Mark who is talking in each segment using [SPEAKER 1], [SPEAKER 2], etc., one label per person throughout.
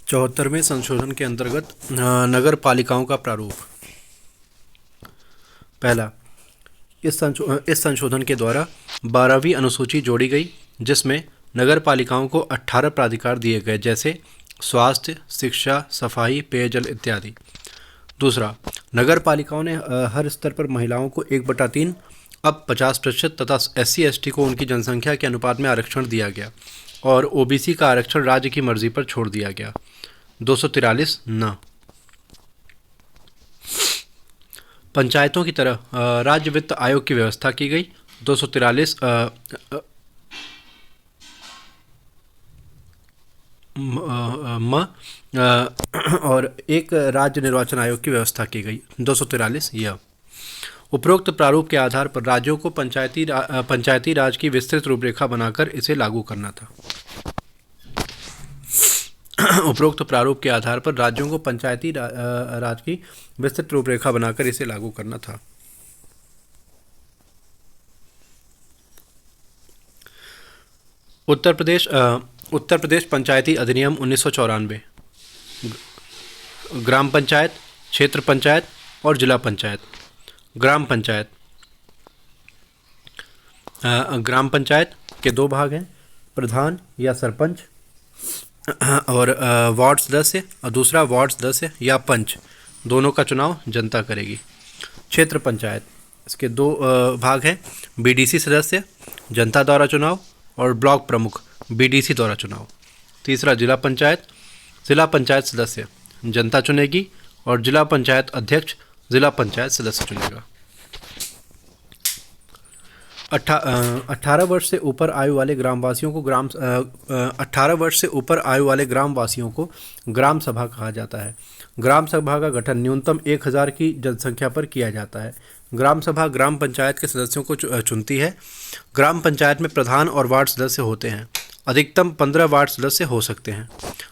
[SPEAKER 1] 74वें संशोधन के अंतर्गत नगर पालिकाओं का प्रारूप। पहला, इस संशोधन के द्वारा 12वीं अनुसूची जोड़ी गई, जिसमें नगर पालिकाओं को 18 प्राधिकार दिए गए, जैसे स्वास्थ्य, शिक्षा, सफाई, पेयजल इत्यादि। दूसरा, नगर पालिकाओं ने हर स्तर पर महिलाओं को 1/3 अब 50% तथा SC/ST को उनकी जनसंख्या के अनुपात में आरक्षण दिया गया और OBC का आरक्षण राज्य की मर्जी पर छोड़ दिया गया। 243 न। पंचायतों की तरह राज्य वित्त आयोग की व्यवस्था की गई। 243 और एक राज्य निर्वाचन आयोग की व्यवस्था की गई। 243 यह। उपरोक्त प्रारूप के आधार पर राज्यों को पंचायती राज की विस्तृत रूपरेखा बनाकर इसे लागू करना था। उपरोक्त प्रारूप के आधार पर राज्यों को पंचायती राज की विस्तृत रूपरेखा बनाकर इसे लागू करना था। उत्तर प्रदेश पंचायती अधिनियम 1994। ग्राम पंचायत, क्षेत्र पंचायत और जिला पंचायत। ग्राम पंचायत के दो भाग हैं, प्रधान या सरपंच और वार्ड सदस्य, और दूसरा वार्ड सदस्य या पंच, दोनों का चुनाव जनता करेगी। क्षेत्र पंचायत, इसके दो भाग हैं, BDC सदस्य, जनता द्वारा चुनाव, और ब्लॉक प्रमुख, BDC द्वारा चुनाव। तीसरा जिला पंचायत सदस्य जनता चुनेगी और जिला पंचायत अध्यक्ष जिला पंचायत सदस्य चुनेगा। 18 वर्ष से ऊपर आयु वाले ग्रामवासियों को ग्राम सभा कहा जाता है। ग्राम सभा का गठन न्यूनतम 1000 की जनसंख्या पर किया जाता है। ग्राम सभा ग्राम पंचायत के सदस्यों को चुनती है। ग्राम पंचायत में प्रधान और वार्ड सदस्य होते हैं। अधिकतम 15 वार्ड सदस्य हो सकते हैं।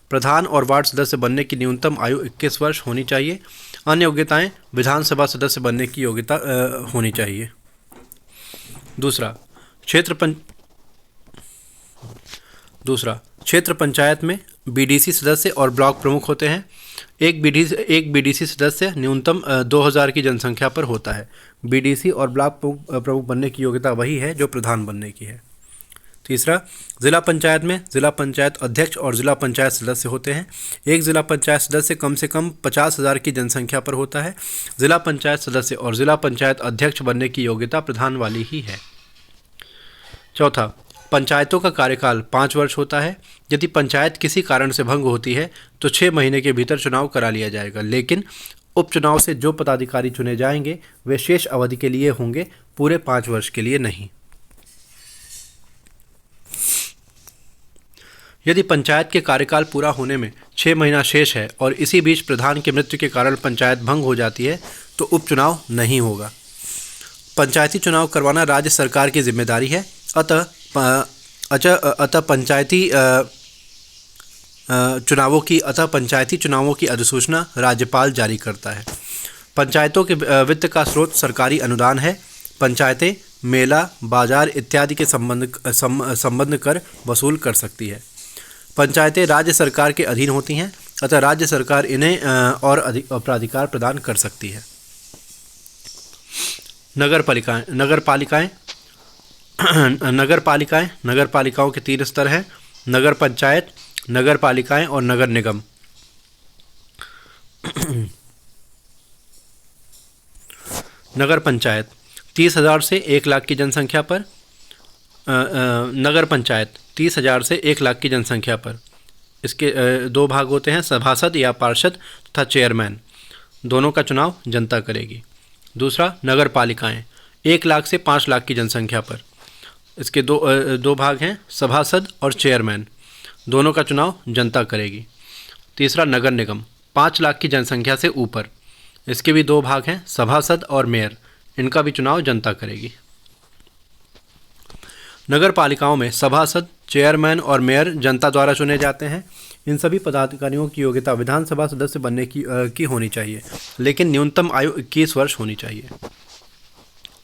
[SPEAKER 1] प्रधान और वार्ड सदस्य बनने की न्यूनतम आयु 21 वर्ष होनी चाहिए। अन्य योग्यताएं विधानसभा सदस्य बनने की योग्यता होनी चाहिए। दूसरा, क्षेत्र पंचायत में BDC सदस्य और ब्लॉक प्रमुख होते हैं। एक BDC सदस्य न्यूनतम 2000 की जनसंख्या पर होता है। BDC और ब्लॉक प्रमुख बनने की योग्यता वही है जो प्रधान बनने की है। तीसरा, जिला पंचायत में जिला पंचायत अध्यक्ष और जिला पंचायत सदस्य होते हैं। एक जिला पंचायत सदस्य कम से कम 50,000 की जनसंख्या पर होता है। जिला पंचायत सदस्य और जिला पंचायत अध्यक्ष बनने की योग्यता प्रधान वाली ही है। चौथा, पंचायतों का कार्यकाल 5 वर्ष होता है। यदि पंचायत किसी कारण से भंग होती है तो 6 महीने के भीतर चुनाव करा लिया जाएगा, लेकिन उपचुनाव से जो पदाधिकारी चुने जाएंगे वे शेष अवधि के लिए होंगे, पूरे 5 वर्ष के लिए नहीं। यदि पंचायत के कार्यकाल पूरा होने में 6 महीना शेष है और इसी बीच प्रधान की मृत्यु के कारण पंचायत भंग हो जाती है तो उपचुनाव नहीं होगा। पंचायती चुनाव करवाना राज्य सरकार की जिम्मेदारी है। अतः पंचायती चुनावों की अधिसूचना राज्यपाल जारी करता है। पंचायतों के वित्त का स्रोत सरकारी अनुदान है। पंचायतें मेला, बाजार इत्यादि के संबंध कर वसूल कर सकती है। पंचायतें राज्य सरकार के अधीन होती हैं, अतः राज्य सरकार इन्हें और अधिक प्राधिकार प्रदान कर सकती है। नगर पालिकाओं के 3 स्तर हैं, नगर पंचायत, नगर पालिकाएं और नगर निगम। नगर पंचायत 30,000 से 1 लाख की जनसंख्या पर। नगर पंचायत 30,000 से 1 लाख की जनसंख्या पर। इसके 2 भाग होते हैं, सभासद या पार्षद तथा चेयरमैन, दोनों का चुनाव जनता करेगी। दूसरा, नगर पालिकाएं 1 लाख से 5 लाख की जनसंख्या पर। इसके दो भाग हैं, सभासद और चेयरमैन, दोनों का चुनाव जनता करेगी। तीसरा, नगर निगम 5 लाख की जनसंख्या से ऊपर। इसके भी 2 भाग हैं, सभासद और मेयर, इनका भी चुनाव जनता करेगी। नगर पालिकाओं में सभासद, चेयरमैन और मेयर जनता द्वारा चुने जाते हैं। इन सभी पदाधिकारियों की योग्यता विधानसभा सदस्य बनने की होनी चाहिए, लेकिन न्यूनतम आयु 21 वर्ष होनी चाहिए।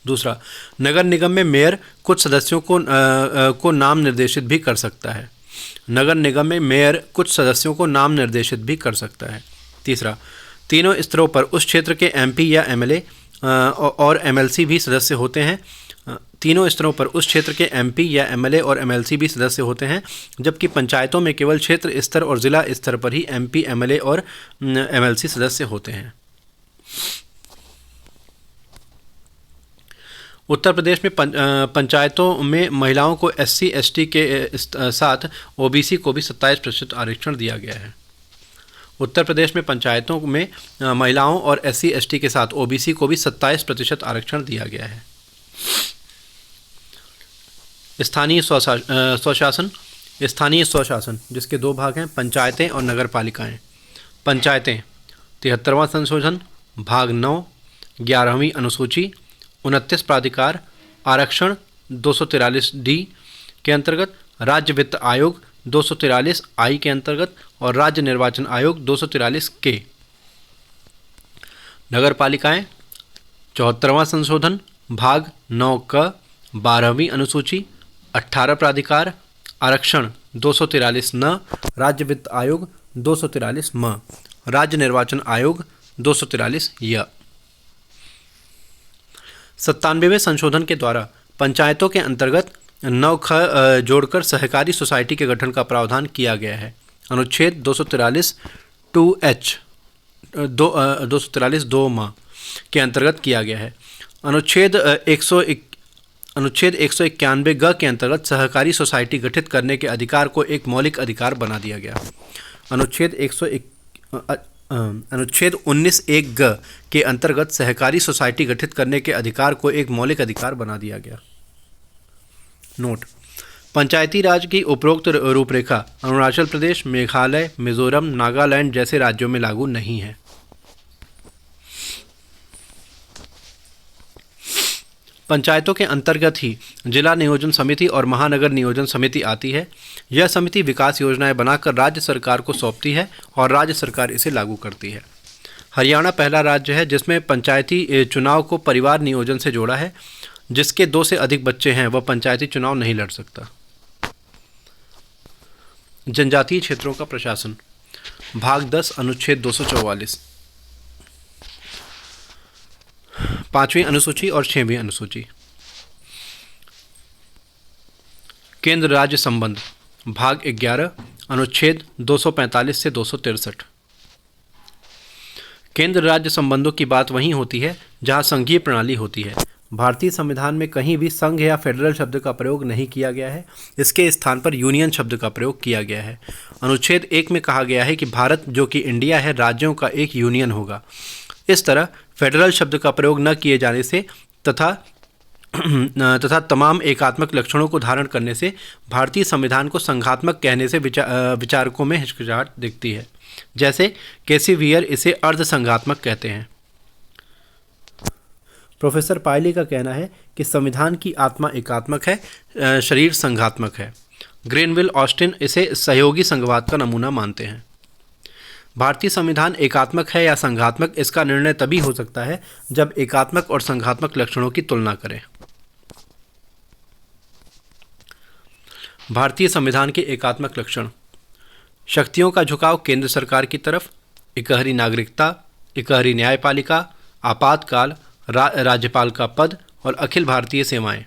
[SPEAKER 1] दूसरा, नगर निगम में मेयर कुछ सदस्यों को नाम निर्देशित भी कर सकता है। नगर निगम में मेयर कुछ सदस्यों को नाम निर्देशित भी कर सकता है। तीसरा, तीनों स्तरों पर उस क्षेत्र के एमपी या एमएलए और एमएलसी भी सदस्य होते हैं। तीनों स्तरों पर उस क्षेत्र के एमपी या एमएलए और एमएलसी भी सदस्य होते हैं, जबकि पंचायतों में केवल क्षेत्र स्तर और जिला स्तर पर ही एमपी, एमएलए और एमएलसी सदस्य होते हैं। उत्तर प्रदेश में पंचायतों में महिलाओं को एससी एसटी के साथ ओबीसी को भी 27% आरक्षण दिया गया है। उत्तर प्रदेश में पंचायतों में महिलाओं और एससी एसटी के साथ ओबीसी को भी 27% आरक्षण दिया गया है। स्थानीय स्वशासन। स्थानीय स्वशासन जिसके दो भाग हैं, पंचायतें और नगर पालिकाएँ। पंचायतें 73वां संशोधन, भाग 9, 11वीं अनुसूची, 29 प्राधिकार, आरक्षण 243D के अंतर्गत, राज्य वित्त आयोग 243I के अंतर्गत और राज्य निर्वाचन आयोग 243K। नगर पालिकाएँ 74वां संशोधन, भाग 9 12वीं अनुसूची, 18 प्राधिकार, आरक्षण 243N, राज्य वित्त आयोग 243M, राज्य निर्वाचन आयोग 243Y। 97वें संशोधन के द्वारा पंचायतों के अंतर्गत 9ख जोड़कर सहकारी सोसाइटी के गठन का प्रावधान किया गया है। अनुच्छेद 243 2H 243 2 के अंतर्गत किया गया है। अनुच्छेद 191 ग के अंतर्गत सहकारी सोसाइटी गठित करने के अधिकार को एक मौलिक अधिकार बना दिया गया। अनुच्छेद 19(1) ग के अंतर्गत सहकारी सोसाइटी गठित करने के अधिकार को एक मौलिक अधिकार बना दिया गया। नोट: पंचायती राज की उपरोक्त रूपरेखा अरुणाचल प्रदेश, मेघालय, मिजोरम, नागालैंड जैसे राज्यों में लागू नहीं है। पंचायतों के अंतर्गत ही जिला नियोजन समिति और महानगर नियोजन समिति आती है। यह समिति विकास योजनाएं बनाकर राज्य सरकार को सौंपती है और राज्य सरकार इसे लागू करती है। हरियाणा पहला राज्य है जिसमें पंचायती चुनाव को परिवार नियोजन से जोड़ा है। जिसके 2 से अधिक बच्चे हैं वह पंचायती चुनाव नहीं लड़ सकता। जनजातीय क्षेत्रों का प्रशासन, भाग 10, अनुच्छेद 244, 5वीं अनुसूची और 6वीं अनुसूची। केंद्र राज्य संबंध, भाग 11, अनुच्छेद 245 से 263। केंद्र राज्य संबंधों की बात वहीं होती है जहां संघीय प्रणाली होती है। भारतीय संविधान में कहीं भी संघ या फेडरल शब्द का प्रयोग नहीं किया गया है। इसके स्थान पर यूनियन शब्द का प्रयोग किया गया है। अनुच्छेद 1 में कहा गया है कि भारत जो कि इंडिया है राज्यों का एक यूनियन होगा। इस तरह फेडरल शब्द का प्रयोग न किए जाने से तथा तमाम एकात्मक लक्षणों को धारण करने से भारतीय संविधान को संघात्मक कहने से विचारकों में हिचकिचाहट दिखती है। जैसे केसी वियर इसे अर्ध संघात्मक कहते हैं। प्रोफेसर पायली का कहना है कि संविधान की आत्मा एकात्मक है, शरीर संघात्मक है। ग्रेनविल ऑस्टिन इसे सहयोगी संघवाद का नमूना मानते हैं। भारतीय संविधान एकात्मक है या संघात्मक, इसका निर्णय तभी हो सकता है जब एकात्मक और संघात्मक लक्षणों की तुलना करें। भारतीय संविधान के एकात्मक लक्षण: शक्तियों का झुकाव केंद्र सरकार की तरफ, इकहरी नागरिकता, इकहरी न्यायपालिका, आपातकाल, राज्यपाल का पद और अखिल भारतीय सेवाएं।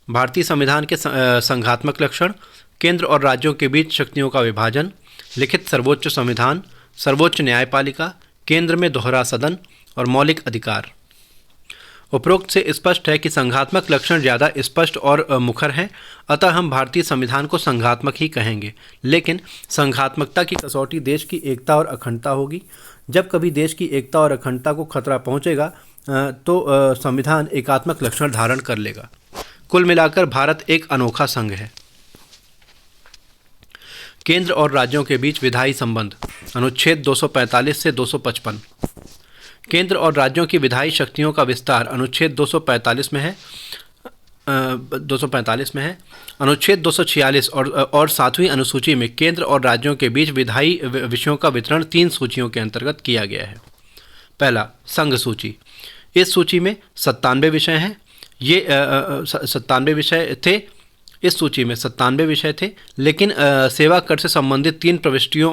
[SPEAKER 1] भारतीय संविधान के संघात्मक लक्षण: केंद्र और राज्यों के बीच शक्तियों का विभाजन, लिखित सर्वोच्च संविधान, सर्वोच्च न्यायपालिका, केंद्र में दोहरा सदन और मौलिक अधिकार। उपरोक्त से स्पष्ट है कि संघात्मक लक्षण ज़्यादा स्पष्ट और मुखर हैं, अतः हम भारतीय संविधान को संघात्मक ही कहेंगे। लेकिन संघात्मकता की कसौटी देश की एकता और अखंडता होगी। जब कभी देश की एकता और अखंडता को खतरा पहुंचेगा तो संविधान एकात्मक लक्षण धारण कर लेगा। कुल मिलाकर भारत एक अनोखा संघ है। केंद्र और राज्यों के बीच विधायी संबंध, अनुच्छेद 245 से 255। केंद्र और राज्यों की विधायी शक्तियों का विस्तार अनुच्छेद 245 में है। अनुच्छेद 246 और 7वीं अनुसूची में केंद्र और राज्यों के बीच विधायी विषयों का वितरण 3 सूचियों के अंतर्गत किया गया है। पहला, संघ सूची। इस सूची में 97 विषय हैं। ये 97 विषय थे। इस सूची में 97 विषय थे, लेकिन सेवा कर से संबंधित 3 प्रविष्टियों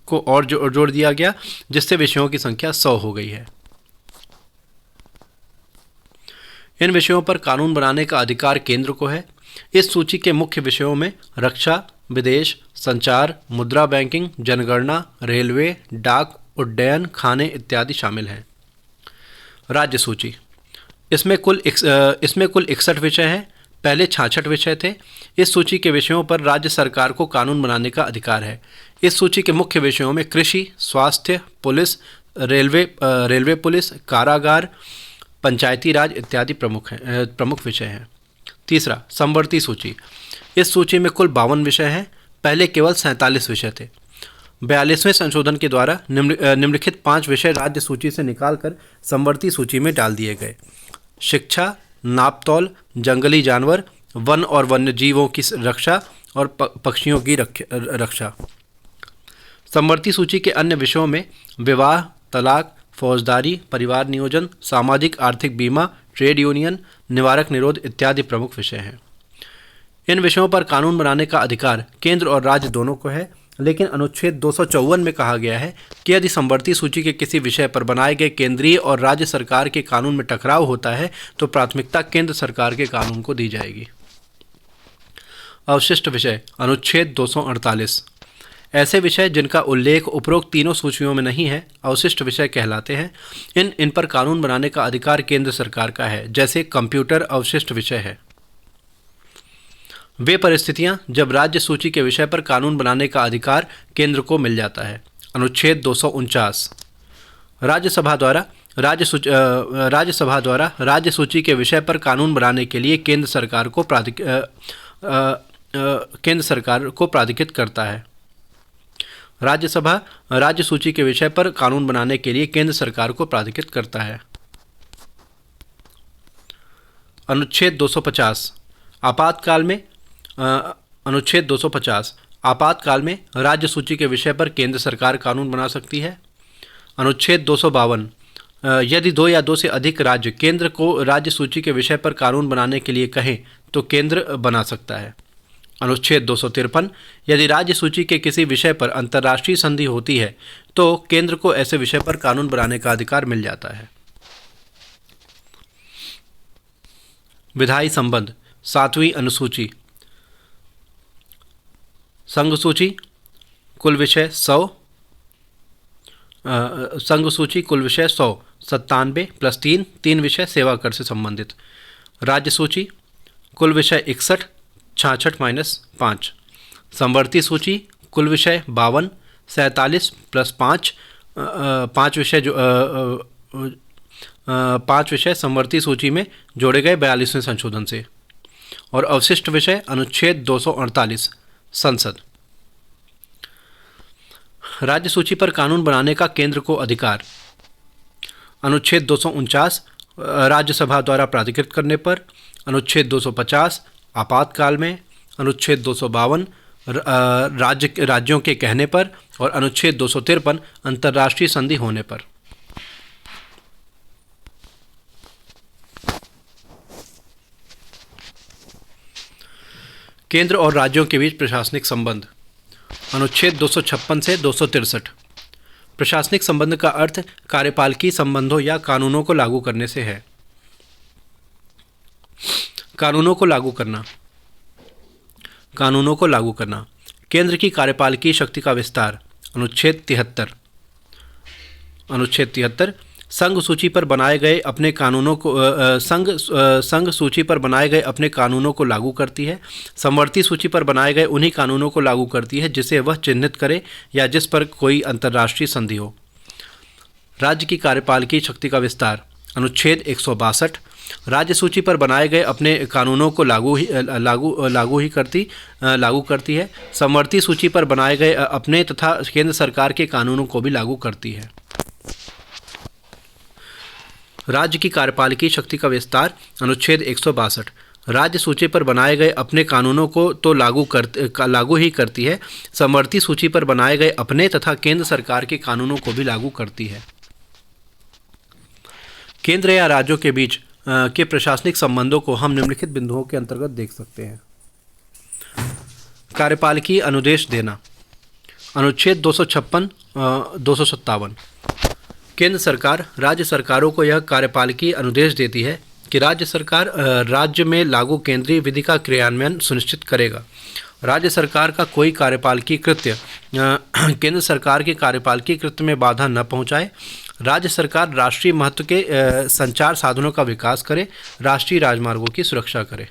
[SPEAKER 1] को और जोड़ दिया गया, जिससे विषयों की संख्या 100 हो गई है। इन विषयों पर कानून बनाने का अधिकार केंद्र को है। इस सूची के मुख्य विषयों में रक्षा, विदेश, संचार, मुद्रा बैंकिंग, जनगणना, रेलवे, डाक, उड्डयन, खाने इत्यादि शामिल हैं। राज्य सूची, इसमें कुल 61 विषय हैं। पहले 66 विषय थे। इस सूची के विषयों पर राज्य सरकार को कानून बनाने का अधिकार है। इस सूची के मुख्य विषयों में कृषि, स्वास्थ्य, पुलिस, रेलवे पुलिस, कारागार, पंचायती राज इत्यादि प्रमुख विषय हैं। तीसरा, समवर्ती सूची। इस सूची में कुल 52 विषय हैं। पहले केवल 47 विषय थे। 42वें संशोधन के द्वारा निम्नलिखित 5 विषय राज्य सूची से निकालकर समवर्ती सूची में डाल दिए गए: शिक्षा, नापतौल, जंगली जानवर, वन और वन्य जीवों की रक्षा और पक्षियों की रक्षा। समवर्ती सूची के अन्य विषयों में विवाह, तलाक, फौजदारी, परिवार नियोजन, सामाजिक आर्थिक बीमा, ट्रेड यूनियन, निवारक निरोध इत्यादि प्रमुख विषय हैं। इन विषयों पर कानून बनाने का अधिकार केंद्र और राज्य दोनों को है, लेकिन अनुच्छेद 254 में कहा गया है कि यदि समवर्ती सूची के किसी विषय पर बनाए गए केंद्रीय और राज्य सरकार के कानून में टकराव होता है तो प्राथमिकता केंद्र सरकार के कानून को दी जाएगी। अवशिष्ट विषय, अनुच्छेद 248। ऐसे विषय जिनका उल्लेख उपरोक्त तीनों सूचियों में नहीं है अवशिष्ट विषय कहलाते हैं। इन पर कानून बनाने का अधिकार केंद्र सरकार का है। जैसे कंप्यूटर अवशिष्ट विषय है। वे परिस्थितियां जब राज्य सूची के विषय पर कानून बनाने का अधिकार केंद्र को मिल जाता है। अनुच्छेद 249। राज्यसभा द्वारा राज्य सूची के विषय पर कानून बनाने के लिए केंद्र सरकार को प्राधिकृत करता है। राज्यसभा राज्य सूची के विषय पर कानून बनाने के लिए केंद्र सरकार को प्राधिकृत करता है। अनुच्छेद 250। अनुच्छेद 250 आपातकाल में राज्य सूची के विषय पर केंद्र सरकार कानून बना सकती है। अनुच्छेद 252 यदि 2 या 2 से अधिक राज्य केंद्र को राज्य सूची के विषय पर कानून बनाने के लिए कहें तो केंद्र बना सकता है। अनुच्छेद 253 यदि राज्य सूची के किसी विषय पर अंतर्राष्ट्रीय संधि होती है तो केंद्र को ऐसे विषय पर कानून बनाने का अधिकार मिल जाता है। विधायी संबंध, 7वीं अनुसूची। संघ सूची कुल विषय 100। संघ सूची कुल विषय 100, 97 + 3 विषय सेवा कर से संबंधित। राज्य सूची कुल विषय 61, 66 - 5। समवर्ती सूची कुल विषय 52, 47 + 5 विषय 5 विषय समवर्ती सूची में जोड़े गए 42वें संशोधन से। और अवशिष्ट विषय अनुच्छेद 248 संसद। राज्य सूची पर कानून बनाने का केंद्र को अधिकार। अनुच्छेद 249 राज्यसभा द्वारा प्राधिकृत करने पर। अनुच्छेद 250 आपातकाल में। अनुच्छेद 252 राज्यों के कहने पर। और अनुच्छेद 253 अंतर्राष्ट्रीय संधि होने पर। केंद्र और राज्यों के बीच प्रशासनिक संबंध। अनुच्छेद 256 से 263। प्रशासनिक संबंध का अर्थ कार्यपालकीय संबंधों या कानूनों को लागू करने से है। कानूनों को लागू करना। केंद्र की कार्यपालकीय शक्ति का विस्तार। अनुच्छेद 73 संघ सूची पर बनाए गए अपने कानूनों को संघ सूची पर बनाए गए अपने कानूनों को लागू करती है। समवर्ती सूची पर बनाए गए उन्हीं कानूनों को लागू करती है जिसे वह चिन्हित करे या जिस पर कोई अंतर्राष्ट्रीय संधि हो। राज्य की कार्यपालकीय शक्ति का विस्तार। अनुच्छेद 162 राज्य सूची पर बनाए गए अपने कानूनों को लागू करती है। समवर्ती सूची पर बनाए गए अपने तथा केंद्र सरकार के कानूनों को भी लागू करती है। राज्य की कार्यपालकीय शक्ति का विस्तार। अनुच्छेद 162 राज्य सूची पर बनाए गए अपने कानूनों को तो लागू ही करती है, समवर्ती सूची पर बनाए गए अपने तथा केंद्र सरकार के कानूनों को भी लागू करती है। केंद्र या राज्यों के बीच के प्रशासनिक संबंधों को हम निम्नलिखित बिंदुओं के अंतर्गत देख सकते हैं। कार्यपालिकीय अनुदेश देना, अनुच्छेद 256 257। केंद्र सरकार राज्य सरकारों को यह कार्यपालिकीय अनुदेश देती है कि राज्य सरकार राज्य में लागू केंद्रीय विधि का क्रियान्वयन सुनिश्चित करेगा। राज्य सरकार का कोई कार्यपालिकीय कृत्य केंद्र सरकार के कार्यपालिकीय कृत्य में बाधा न पहुंचाए। राज्य सरकार राष्ट्रीय महत्व के संचार साधनों का विकास करे, राष्ट्रीय राजमार्गों की सुरक्षा करे।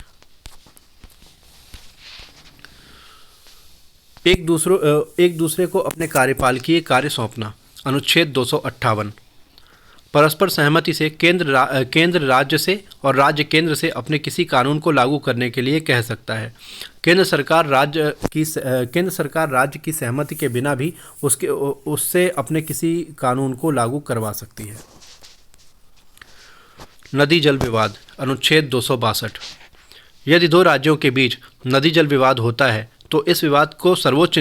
[SPEAKER 1] एक दूसरे को अपने कार्यपालिकीय कार्य सौंपना, अनुच्छेद 258। परस्पर सहमति से केंद्र राज्य से और राज्य केंद्र से अपने किसी कानून को लागू करने के लिए कह सकता है। केंद्र सरकार राज्य की सहमति के बिना भी उससे अपने किसी कानून को लागू करवा सकती है। नदी जल विवाद, अनुच्छेद 262। यदि दो राज्यों के बीच नदी जल विवाद होता है तो इस विवाद को सर्वोच्च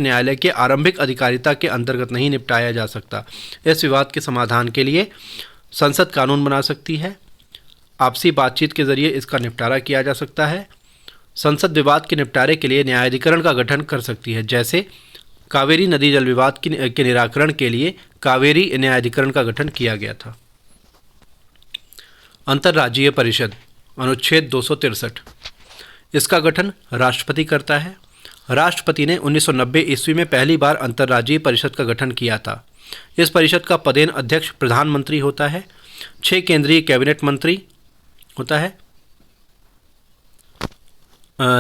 [SPEAKER 1] न्यायालय के आरंभिक अधिकारिता के अंतर्गत नहीं निपटाया जा सकता। इस विवाद के समाधान के लिए संसद कानून बना सकती है। आपसी बातचीत के जरिए इसका निपटारा किया जा सकता है। संसद विवाद के निपटारे के लिए न्यायाधिकरण का गठन कर सकती है। जैसे कावेरी नदी जल विवाद के निराकरण के लिए कावेरी न्यायाधिकरण का गठन किया गया था। अंतर्राज्यीय परिषद, अनुच्छेद 263। इसका गठन राष्ट्रपति करता है। राष्ट्रपति ने 1990 ईस्वी में पहली बार अंतर्राज्यीय परिषद का गठन किया था। इस परिषद का पदेन अध्यक्ष प्रधानमंत्री होता है। 6 केंद्रीय कैबिनेट मंत्री होता है।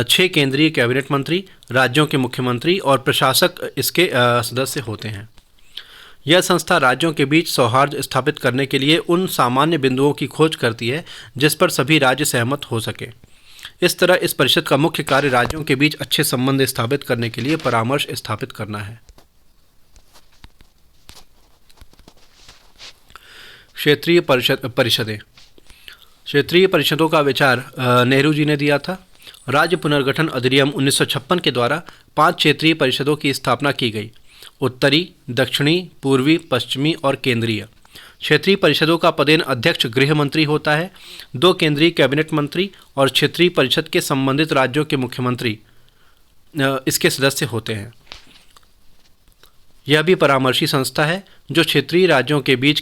[SPEAKER 1] 6 केंद्रीय कैबिनेट मंत्री, राज्यों के मुख्यमंत्री और प्रशासक इसके सदस्य होते हैं। यह संस्था राज्यों के बीच सौहार्द स्थापित करने के लिए उन सामान्य बिंदुओं की खोज करती है जिस पर सभी राज्य सहमत हो सके। इस तरह इस परिषद का मुख्य कार्य राज्यों के बीच अच्छे संबंध स्थापित करने के लिए परामर्श स्थापित करना है। क्षेत्रीय परिषदें। क्षेत्रीय परिषदों का विचार नेहरू जी ने दिया था। राज्य पुनर्गठन अधिनियम 1956 के द्वारा 5 क्षेत्रीय परिषदों की स्थापना की गई: उत्तरी, दक्षिणी, पूर्वी, पश्चिमी और केंद्रीय। क्षेत्रीय परिषदों का पदेन अध्यक्ष गृह मंत्री होता है। 2 केंद्रीय कैबिनेट मंत्री और क्षेत्रीय परिषद के संबंधित राज्यों के मुख्यमंत्री इसके सदस्य होते हैं। यह भी परामर्शी संस्था है जो क्षेत्रीय राज्यों के बीच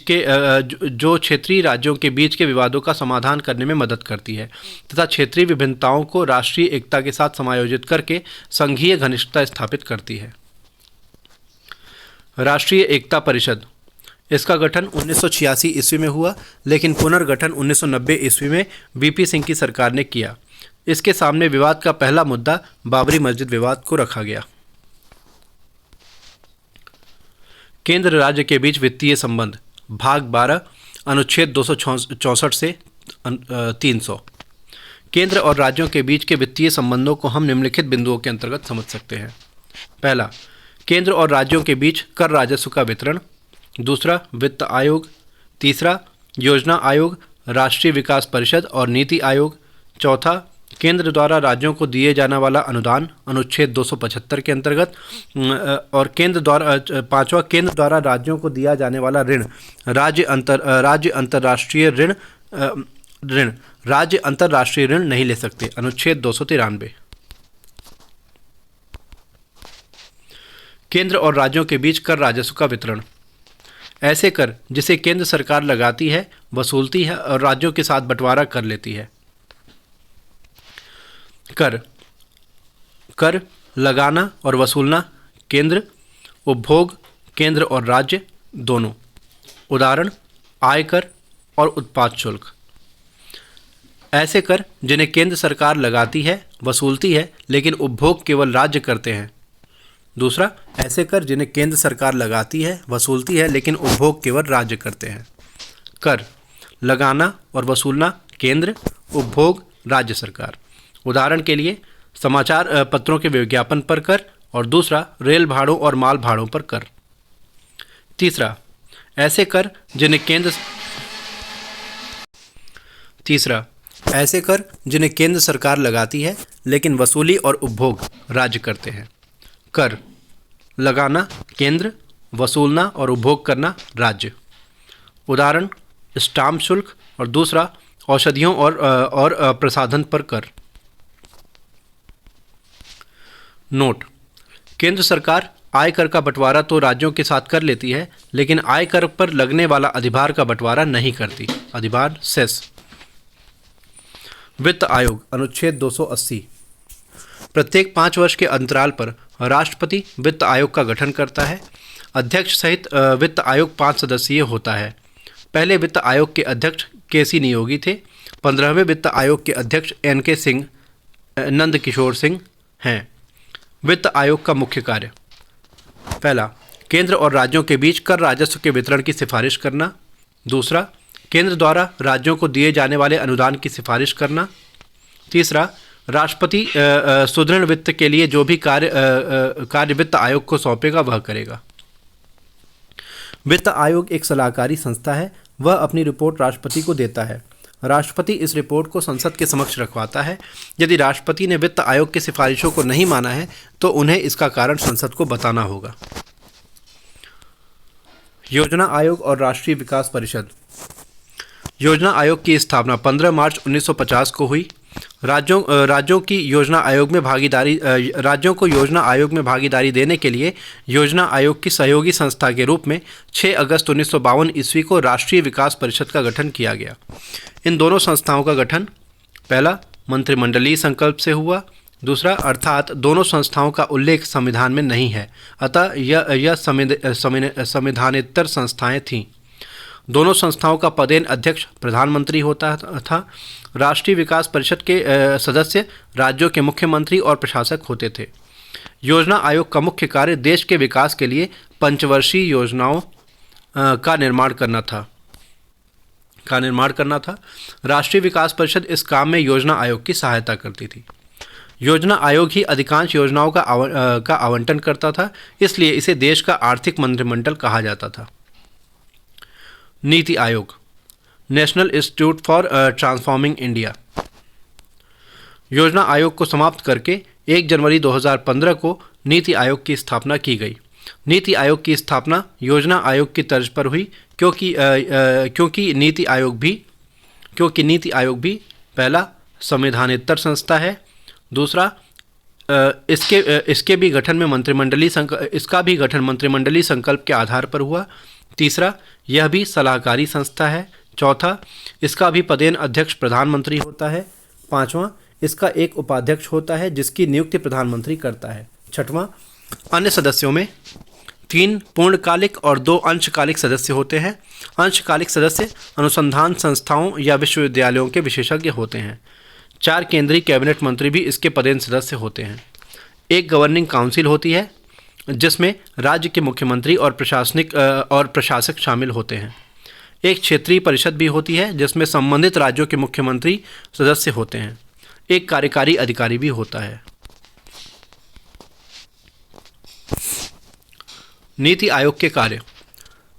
[SPEAKER 1] के विवादों का समाधान करने में मदद करती है तथा क्षेत्रीय विभिन्नताओं को राष्ट्रीय एकता के साथ समायोजित करके संघीय घनिष्ठता स्थापित करती है। राष्ट्रीय एकता परिषद, इसका गठन 1986 ईस्वी में हुआ, लेकिन पुनर्गठन 1990 ईस्वी में वीपी सिंह की सरकार ने किया। इसके सामने विवाद का पहला मुद्दा बाबरी मस्जिद विवाद को रखा गया। केंद्र राज्य के बीच वित्तीय संबंध, भाग 12, अनुच्छेद 264 से 300। केंद्र और राज्यों के बीच के वित्तीय संबंधों को हम निम्नलिखित बिंदुओं के अंतर्गत समझ सकते हैं। पहला, केंद्र और राज्यों के बीच कर राजस्व का वितरण। दूसरा, वित्त आयोग। तीसरा, योजना आयोग, राष्ट्रीय विकास परिषद और नीति आयोग। चौथा, केंद्र द्वारा राज्यों को दिए जाने वाला अनुदान, अनुच्छेद 275 के अंतर्गत। और पांचवा, केंद्र द्वारा राज्यों को दिया जाने वाला ऋण, राज्य अंतर्राष्ट्रीय ऋण नहीं ले सकते, अनुच्छेद 293। केंद्र और राज्यों के बीच कर राजस्व का वितरण, ऐसे कर जिसे केंद्र सरकार लगाती है, वसूलती है और राज्यों के साथ बंटवारा कर लेती है। कर लगाना और वसूलना केंद्र, उपभोग केंद्र और राज्य दोनों। उदाहरण, आयकर और उत्पाद शुल्क। ऐसे कर जिन्हें केंद्र सरकार लगाती है, वसूलती है, लेकिन उपभोग केवल राज्य करते हैं। दूसरा, ऐसे कर जिन्हें केंद्र सरकार लगाती है, वसूलती है, लेकिन उपभोग केवल राज्य करते हैं। कर लगाना और वसूलना केंद्र, उपभोग राज्य सरकार। उदाहरण के लिए समाचार पत्रों के विज्ञापन पर कर और दूसरा, रेल भाड़ों और माल भाड़ों पर कर। तीसरा, ऐसे कर जिन्हें केंद्र सरकार लगाती है, लेकिन वसूली और उपभोग राज्य करते हैं। कर लगाना केंद्र, वसूलना और उपभोग करना राज्य। उदाहरण, स्टाम्प शुल्क और दूसरा औषधियों और प्रसाधन पर कर। नोट: केंद्र सरकार आयकर का बंटवारा तो राज्यों के साथ कर लेती है, लेकिन आयकर पर लगने वाला अधिभार का बंटवारा नहीं करती। अधिभार सेस। वित्त आयोग अनुच्छेद 280। प्रत्येक 5 वर्ष के अंतराल पर राष्ट्रपति वित्त आयोग का गठन करता है। अध्यक्ष सहित वित्त आयोग 5 सदस्यीय होता है। पहले वित्त आयोग के अध्यक्ष केसी नियोगी थे। 15वें वित्त आयोग के अध्यक्ष NK सिंह नंद किशोर सिंह हैं। वित्त आयोग का मुख्य कार्य: पहला, केंद्र और राज्यों के बीच कर राजस्व के वितरण की सिफारिश करना। दूसरा, केंद्र द्वारा राज्यों को दिए जाने वाले अनुदान की सिफारिश करना। तीसरा, राष्ट्रपति सुदृढ़ वित्त के लिए जो भी कार्य वित्त आयोग को सौंपेगा वह करेगा। वित्त आयोग एक सलाहकारी संस्था है। वह अपनी रिपोर्ट राष्ट्रपति को देता है। राष्ट्रपति इस रिपोर्ट को संसद के समक्ष रखवाता है। यदि राष्ट्रपति ने वित्त आयोग की सिफारिशों को नहीं माना है तो उन्हें इसका कारण संसद को बताना होगा। योजना आयोग और राष्ट्रीय विकास परिषद। योजना आयोग की स्थापना 15 मार्च 1950 को हुई। राज्यों को योजना आयोग में भागीदारी देने के लिए योजना आयोग की सहयोगी संस्था के रूप में 6 अगस्त 1952 ईस्वी को राष्ट्रीय विकास परिषद का गठन किया गया। इन दोनों संस्थाओं का गठन पहला मंत्रिमंडलीय संकल्प से हुआ। दूसरा, अर्थात दोनों संस्थाओं का उल्लेख संविधान में नहीं है, अतः यह संविधानेतर संस्थाएं थीं। दोनों संस्थाओं का पदेन अध्यक्ष प्रधानमंत्री होता था। राष्ट्रीय विकास परिषद के सदस्य राज्यों के मुख्यमंत्री और प्रशासक होते थे। योजना आयोग का मुख्य कार्य देश के विकास के लिए पंचवर्षीय योजनाओं का निर्माण करना था। राष्ट्रीय विकास परिषद इस काम में योजना आयोग की सहायता करती थी। योजना आयोग ही अधिकांश योजनाओं का आवंटन करता था, इसलिए इसे देश का आर्थिक मंत्रिमंडल कहा जाता था। NITI Aayog, national institute for transforming India. योजना आयोग को समाप्त करके 1 जनवरी 2015 को नीति आयोग की स्थापना की गई। नीति आयोग की स्थापना योजना आयोग की तर्ज पर हुई, क्योंकि नीति आयोग भी पहला संवैधानिक संस्था है। दूसरा, इसका भी गठन मंत्रिमंडलीय संकल्प के आधार पर हुआ। तीसरा, यह भी सलाहकारी संस्था है। चौथा, इसका भी पदेन अध्यक्ष प्रधानमंत्री होता है। पांचवां, इसका एक उपाध्यक्ष होता है जिसकी नियुक्ति प्रधानमंत्री करता है। छठवां, अन्य सदस्यों में 3 पूर्णकालिक और 2 अंशकालिक सदस्य होते हैं। अंशकालिक सदस्य अनुसंधान संस्थाओं या विश्वविद्यालयों के विशेषज्ञ होते हैं। 4 केंद्रीय कैबिनेट मंत्री भी इसके पदेन सदस्य होते हैं। एक गवर्निंग काउंसिल होती है जिसमें राज्य के मुख्यमंत्री और प्रशासक शामिल होते हैं। एक क्षेत्रीय परिषद भी होती है जिसमें संबंधित राज्यों के मुख्यमंत्री सदस्य होते हैं। एक कार्यकारी अधिकारी भी होता है। नीति आयोग के कार्य।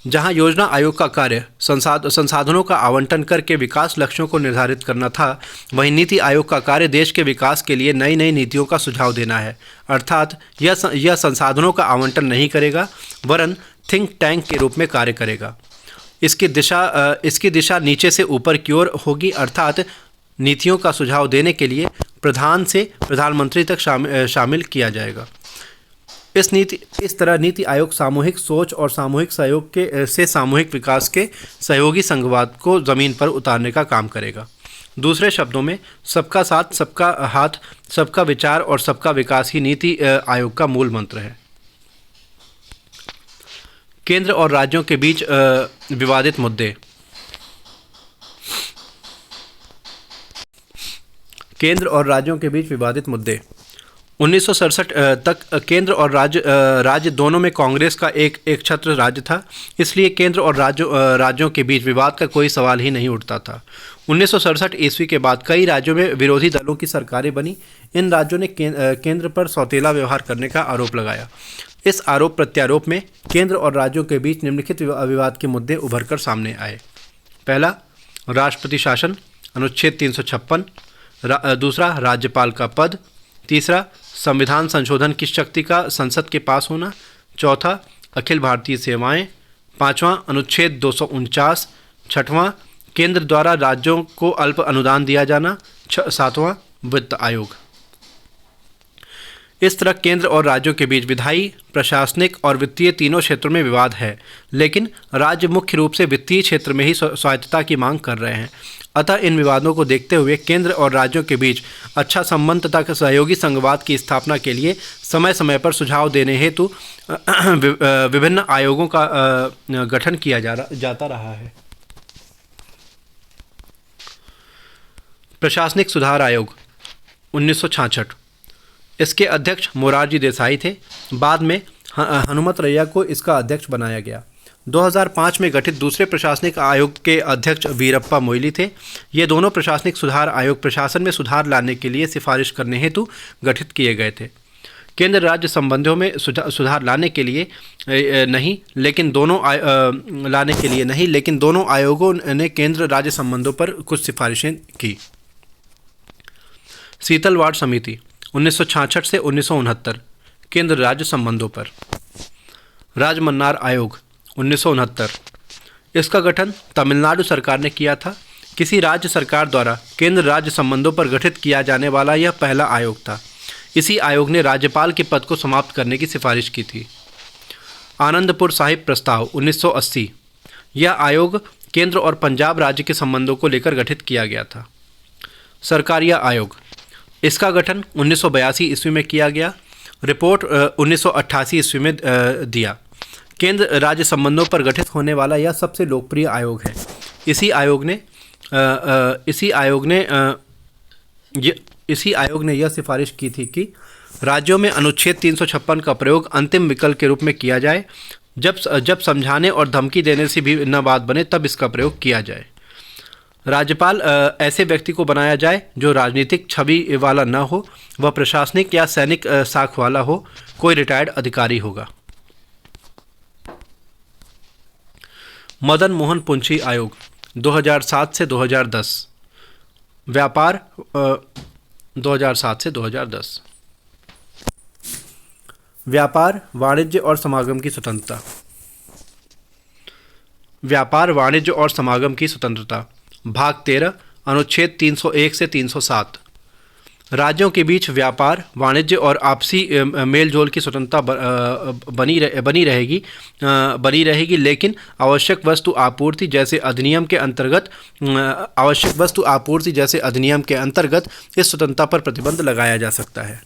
[SPEAKER 1] जहां योजना आयोग का कार्य संसाधनों का आवंटन करके विकास लक्ष्यों को निर्धारित करना था, वहीं नीति आयोग का कार्य देश के विकास के लिए नई नई नीतियों का सुझाव देना है। अर्थात यह संसाधनों का आवंटन नहीं करेगा, वरन थिंक टैंक के रूप में कार्य करेगा। इसकी दिशा नीचे से ऊपर की ओर होगी, अर्थात नीतियों का सुझाव देने के लिए प्रधान से प्रधानमंत्री तक शामिल किया जाएगा। इस तरह नीति आयोग सामूहिक सोच और सामूहिक सहयोग से सामूहिक विकास के सहयोगी संघवाद को ज़मीन पर उतारने का काम करेगा। दूसरे शब्दों में, सबका साथ, सबका हाथ, सबका विचार और सबका विकास ही नीति आयोग का मूल मंत्र है। केंद्र और राज्यों के बीच विवादित मुद्दे। केंद्र और राज्यों के बीच विवादित मुद्दे। 1967 तक केंद्र और राज्य दोनों में कांग्रेस का एक छत्र राज्य था, इसलिए केंद्र और राज्यों के बीच विवाद का कोई सवाल ही नहीं उठता था। 1967 ईस्वी के बाद कई राज्यों में विरोधी दलों की सरकारें बनी। इन राज्यों ने केंद्र पर सौतेला व्यवहार करने का आरोप लगाया। इस आरोप प्रत्यारोप में केंद्र और राज्यों के बीच निम्नलिखित विवाद के मुद्दे उभरकर सामने आए। पहला, राष्ट्रपति शासन अनुच्छेद 356। दूसरा, राज्यपाल का पद। तीसरा, संविधान संशोधन की शक्ति का संसद के पास होना। चौथा, अखिल भारतीय सेवाएं। पांचवा, अनुच्छेद 249। छठवां, केंद्र द्वारा राज्यों को अल्प अनुदान दिया जाना। सातवां, वित्त आयोग। इस तरह केंद्र और राज्यों के बीच विधायी, प्रशासनिक और वित्तीय तीनों क्षेत्रों में विवाद है, लेकिन राज्य मुख्य रूप से वित्तीय क्षेत्र में ही स्वायत्तता की मांग कर रहे हैं। अतः इन विवादों को देखते हुए केंद्र और राज्यों के बीच अच्छा संबंध तथा सहयोगी संघवाद की स्थापना के लिए समय समय पर सुझाव देने हेतु विभिन्न आयोगों का गठन किया जाता रहा है। प्रशासनिक सुधार आयोग 1966। इसके अध्यक्ष मोरारजी देसाई थे। बाद में हनुमंतरैया को इसका अध्यक्ष बनाया गया। 2005 में गठित दूसरे प्रशासनिक आयोग के अध्यक्ष वीरप्पा मोइली थे। ये दोनों प्रशासनिक सुधार आयोग प्रशासन में सुधार लाने के लिए सिफारिश करने हेतु गठित किए गए थे। केंद्र राज्य संबंधों में सुधार लाने के लिए नहीं, लेकिन दोनों आयोगों ने केंद्र राज्य संबंधों पर कुछ सिफारिशें की। शीतल वार्ड समिति 1966 से 1969, केंद्र राज्य संबंधों पर। राजमन्नार आयोग 1969। इसका गठन तमिलनाडु सरकार ने किया था। किसी राज्य सरकार द्वारा केंद्र राज्य संबंधों पर गठित किया जाने वाला यह पहला आयोग था। इसी आयोग ने राज्यपाल के पद को समाप्त करने की सिफारिश की थी। आनंदपुर साहिब प्रस्ताव 1980। यह आयोग केंद्र और पंजाब राज्य के संबंधों को लेकर गठित किया गया था। सरकारिया आयोग, इसका गठन 1982 ईस्वी में किया गया। रिपोर्ट 1988 ईस्वी में दिया। केंद्र राज्य संबंधों पर गठित होने वाला यह सबसे लोकप्रिय आयोग है। इसी आयोग ने यह सिफारिश की थी कि राज्यों में अनुच्छेद 356 का प्रयोग अंतिम विकल्प के रूप में किया जाए। जब समझाने और धमकी देने से भी न बात बने तब इसका प्रयोग किया जाए। राज्यपाल ऐसे व्यक्ति को बनाया जाए जो राजनीतिक छवि वाला न हो, वह प्रशासनिक या सैनिक साख वाला हो, कोई रिटायर्ड अधिकारी होगा। मदन मोहन पुंछी आयोग 2007 से 2010। व्यापार 2007 से 2010। व्यापार, वाणिज्य और समागम की स्वतंत्रता। व्यापार, वाणिज्य और समागम की स्वतंत्रता। भाग 13, अनुच्छेद 301 से 307। राज्यों के बीच व्यापार, वाणिज्य और आपसी मेलजोल की स्वतंत्रता बनी रहेगी, लेकिन आवश्यक वस्तु आपूर्ति जैसे अधिनियम के अंतर्गत इस स्वतंत्रता पर प्रतिबंध लगाया जा सकता है।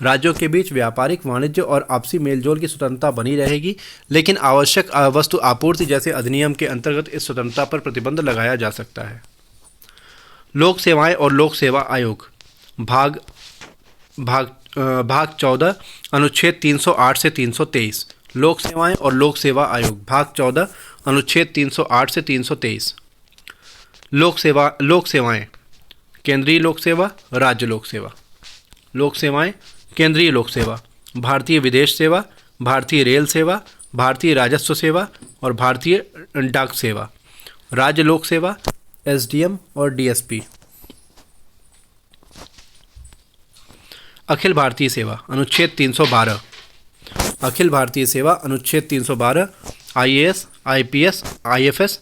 [SPEAKER 1] राज्यों के बीच व्यापारिक, वाणिज्य और आपसी मेलजोल की स्वतंत्रता बनी रहेगी, लेकिन आवश्यक वस्तु आपूर्ति जैसे अधिनियम के अंतर्गत इस स्वतंत्रता पर प्रतिबंध लगाया जा सकता है। लोक सेवाएं और लोक सेवा आयोग। भाग 14, अनुच्छेद 308 से 323। लोक सेवाएं और लोक सेवा आयोग। भाग 14, अनुच्छेद 308 से 323। लोक सेवाएं, केंद्रीय लोक सेवा, राज्य लोक सेवा। लोक सेवाएं, केंद्रीय लोक सेवा, भारतीय विदेश सेवा, भारतीय रेल सेवा, भारतीय राजस्व सेवा और भारतीय डाक सेवा। राज्य लोक सेवा, एसडीएम और डीएसपी। अखिल भारतीय सेवा, अनुच्छेद 312। अखिल भारतीय सेवा, अनुच्छेद 312। आईएएस, आईपीएस, आईएफएस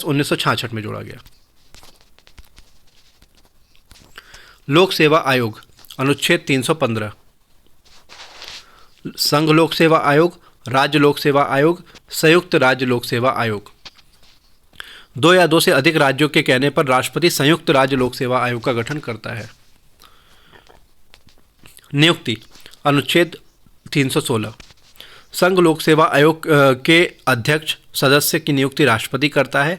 [SPEAKER 1] 1966 में जोड़ा गया। लोक सेवा आयोग, अनुच्छेद 315। संघ लोक सेवा आयोग, राज्य लोक सेवा आयोग, संयुक्त राज्य लोक सेवा आयोग। 2 या 2 से अधिक राज्यों के कहने पर राष्ट्रपति संयुक्त राज्य लोक सेवा आयोग का गठन करता है। नियुक्ति, अनुच्छेद 316। संघ लोक सेवा आयोग के अध्यक्ष सदस्य की नियुक्ति राष्ट्रपति करता है।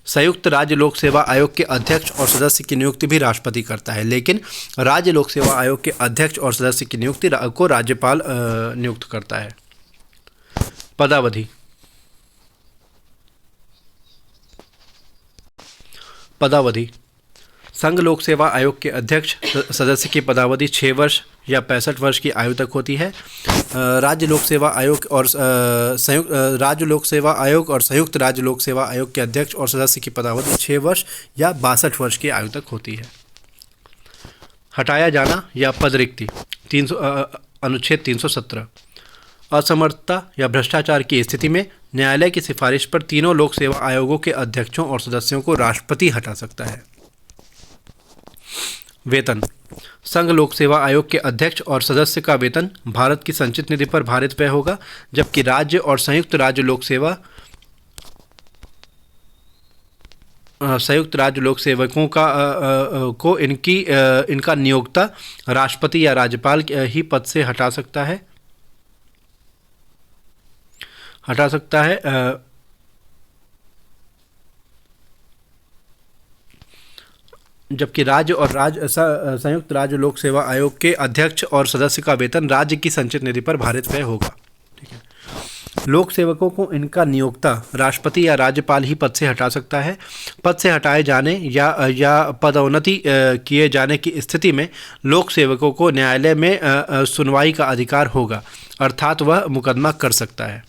[SPEAKER 1] संयुक्त राज्य लोक सेवा आयोग के अध्यक्ष और सदस्य की नियुक्ति भी राष्ट्रपति करता है, लेकिन राज्य लोक सेवा आयोग के अध्यक्ष और सदस्य की नियुक्ति को राज्यपाल नियुक्त करता है। पदावधि। पदावधि। संघ लोक सेवा आयोग के अध्यक्ष सदस्य की पदावधि 6 वर्ष या 65 वर्ष की आयु तक होती है। राज्य लोक सेवा आयोग और संयुक्त राज्य लोक सेवा आयोग और संयुक्त राज्य लोक सेवा आयोग के अध्यक्ष और सदस्य की पदावधि 6 वर्ष या 62 वर्ष की आयु तक होती है। हटाया जाना या पद रिक्ति। अनुच्छेद 317। असमर्थता या भ्रष्टाचार की स्थिति में न्यायालय की सिफारिश पर तीनों लोक सेवा आयोगों के अध्यक्षों और सदस्यों को राष्ट्रपति हटा सकता है। वेतन। संघ लोक सेवा आयोग के अध्यक्ष और सदस्य का वेतन भारत की संचित निधि पर भारित व्यय होगा, जबकि राज्य और संयुक्त राज्य लोक सेवकों को इनका नियोक्ता राष्ट्रपति या राज्यपाल ही पद से हटा सकता है। जबकि राज्य और संयुक्त राज्य लोक सेवा आयोग के अध्यक्ष और सदस्य का वेतन राज्य की संचित निधि पर भारित व्यय होगा। ठीक है। लोक सेवकों को इनका नियोक्ता राष्ट्रपति या राज्यपाल ही पद से हटा सकता है। पद से हटाए जाने या पदोन्नति किए जाने की स्थिति में लोक सेवकों को न्यायालय में सुनवाई का अधिकार होगा, अर्थात वह मुकदमा कर सकता है।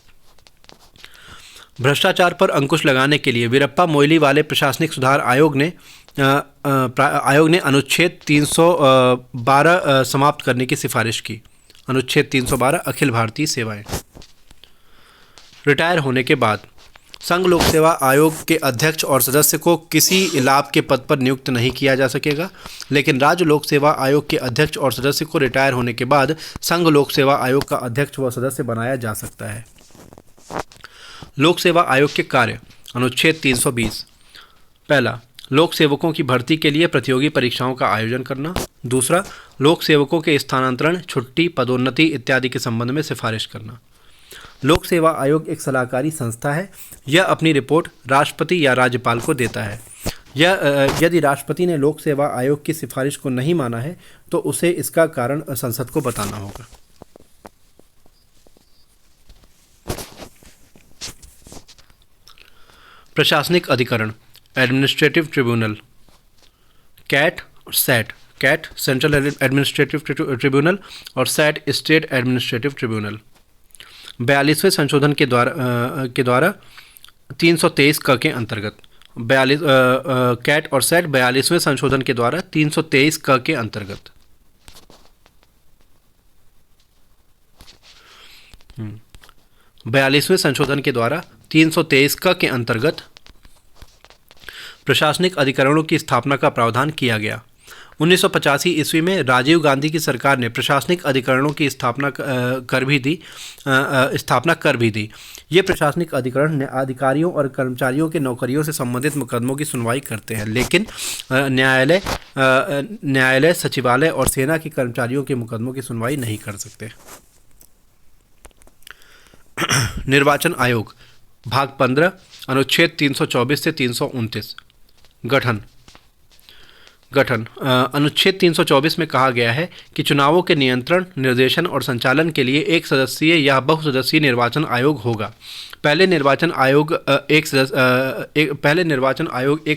[SPEAKER 1] भ्रष्टाचार पर अंकुश लगाने के लिए वीरप्पा मोइली वाले प्रशासनिक सुधार आयोग ने अनुच्छेद 312 समाप्त करने की सिफारिश की। अनुच्छेद 312 अखिल भारतीय सेवाएं। रिटायर होने के बाद संघ लोक सेवा आयोग के अध्यक्ष और सदस्य को किसी लाभ के पद पर नियुक्त नहीं किया जा सकेगा, लेकिन राज्य लोक सेवा आयोग के अध्यक्ष और सदस्य को रिटायर होने के बाद संघ लोक सेवा आयोग का अध्यक्ष व सदस्य बनाया जा सकता है। लोक सेवा आयोग के कार्य। अनुच्छेद 320। पहला, लोक सेवकों की भर्ती के लिए प्रतियोगी परीक्षाओं का आयोजन करना। दूसरा, लोक सेवकों के स्थानांतरण, छुट्टी, पदोन्नति इत्यादि के संबंध में सिफारिश करना। लोक सेवा आयोग एक सलाहकारी संस्था है। यह अपनी रिपोर्ट राष्ट्रपति या राज्यपाल को देता है। यदि राष्ट्रपति ने लोक सेवा आयोग की सिफारिश को नहीं माना है तो उसे इसका कारण संसद को बताना होगा। प्रशासनिक अधिकरण। Administrative tribunal. CAT, SAT. CAT central administrative tribunal और सैट स्टेट एडमिनिस्ट्रेटिव ट्रिब्यूनल। 42वें संशोधन के द्वारा 323 क के अंतर्गत। कैट और सैट 42वें संशोधन के द्वारा 323 क के अंतर्गत। 42वें संशोधन के द्वारा 323 क के अंतर्गत प्रशासनिक अधिकरणों की स्थापना का प्रावधान किया गया। 1985 ईस्वी में राजीव गांधी की सरकार ने प्रशासनिक अधिकरणों की स्थापना कर भी दी। ये प्रशासनिक अधिकरण अधिकारियों और कर्मचारियों के नौकरियों से संबंधित मुकदमों की सुनवाई करते हैं, लेकिन न्यायालय, सचिवालय और सेना के कर्मचारियों के मुकदमों की सुनवाई नहीं कर सकते। निर्वाचन आयोग। भाग 15। अनुच्छेद 324 से 329। गठन। अनुच्छेद 324 में कहा गया है कि चुनावों के नियंत्रण, निर्देशन और संचालन के लिए एक सदस्यीय या बहुसदस्यीय निर्वाचन आयोग होगा। पहले निर्वाचन आयोग एक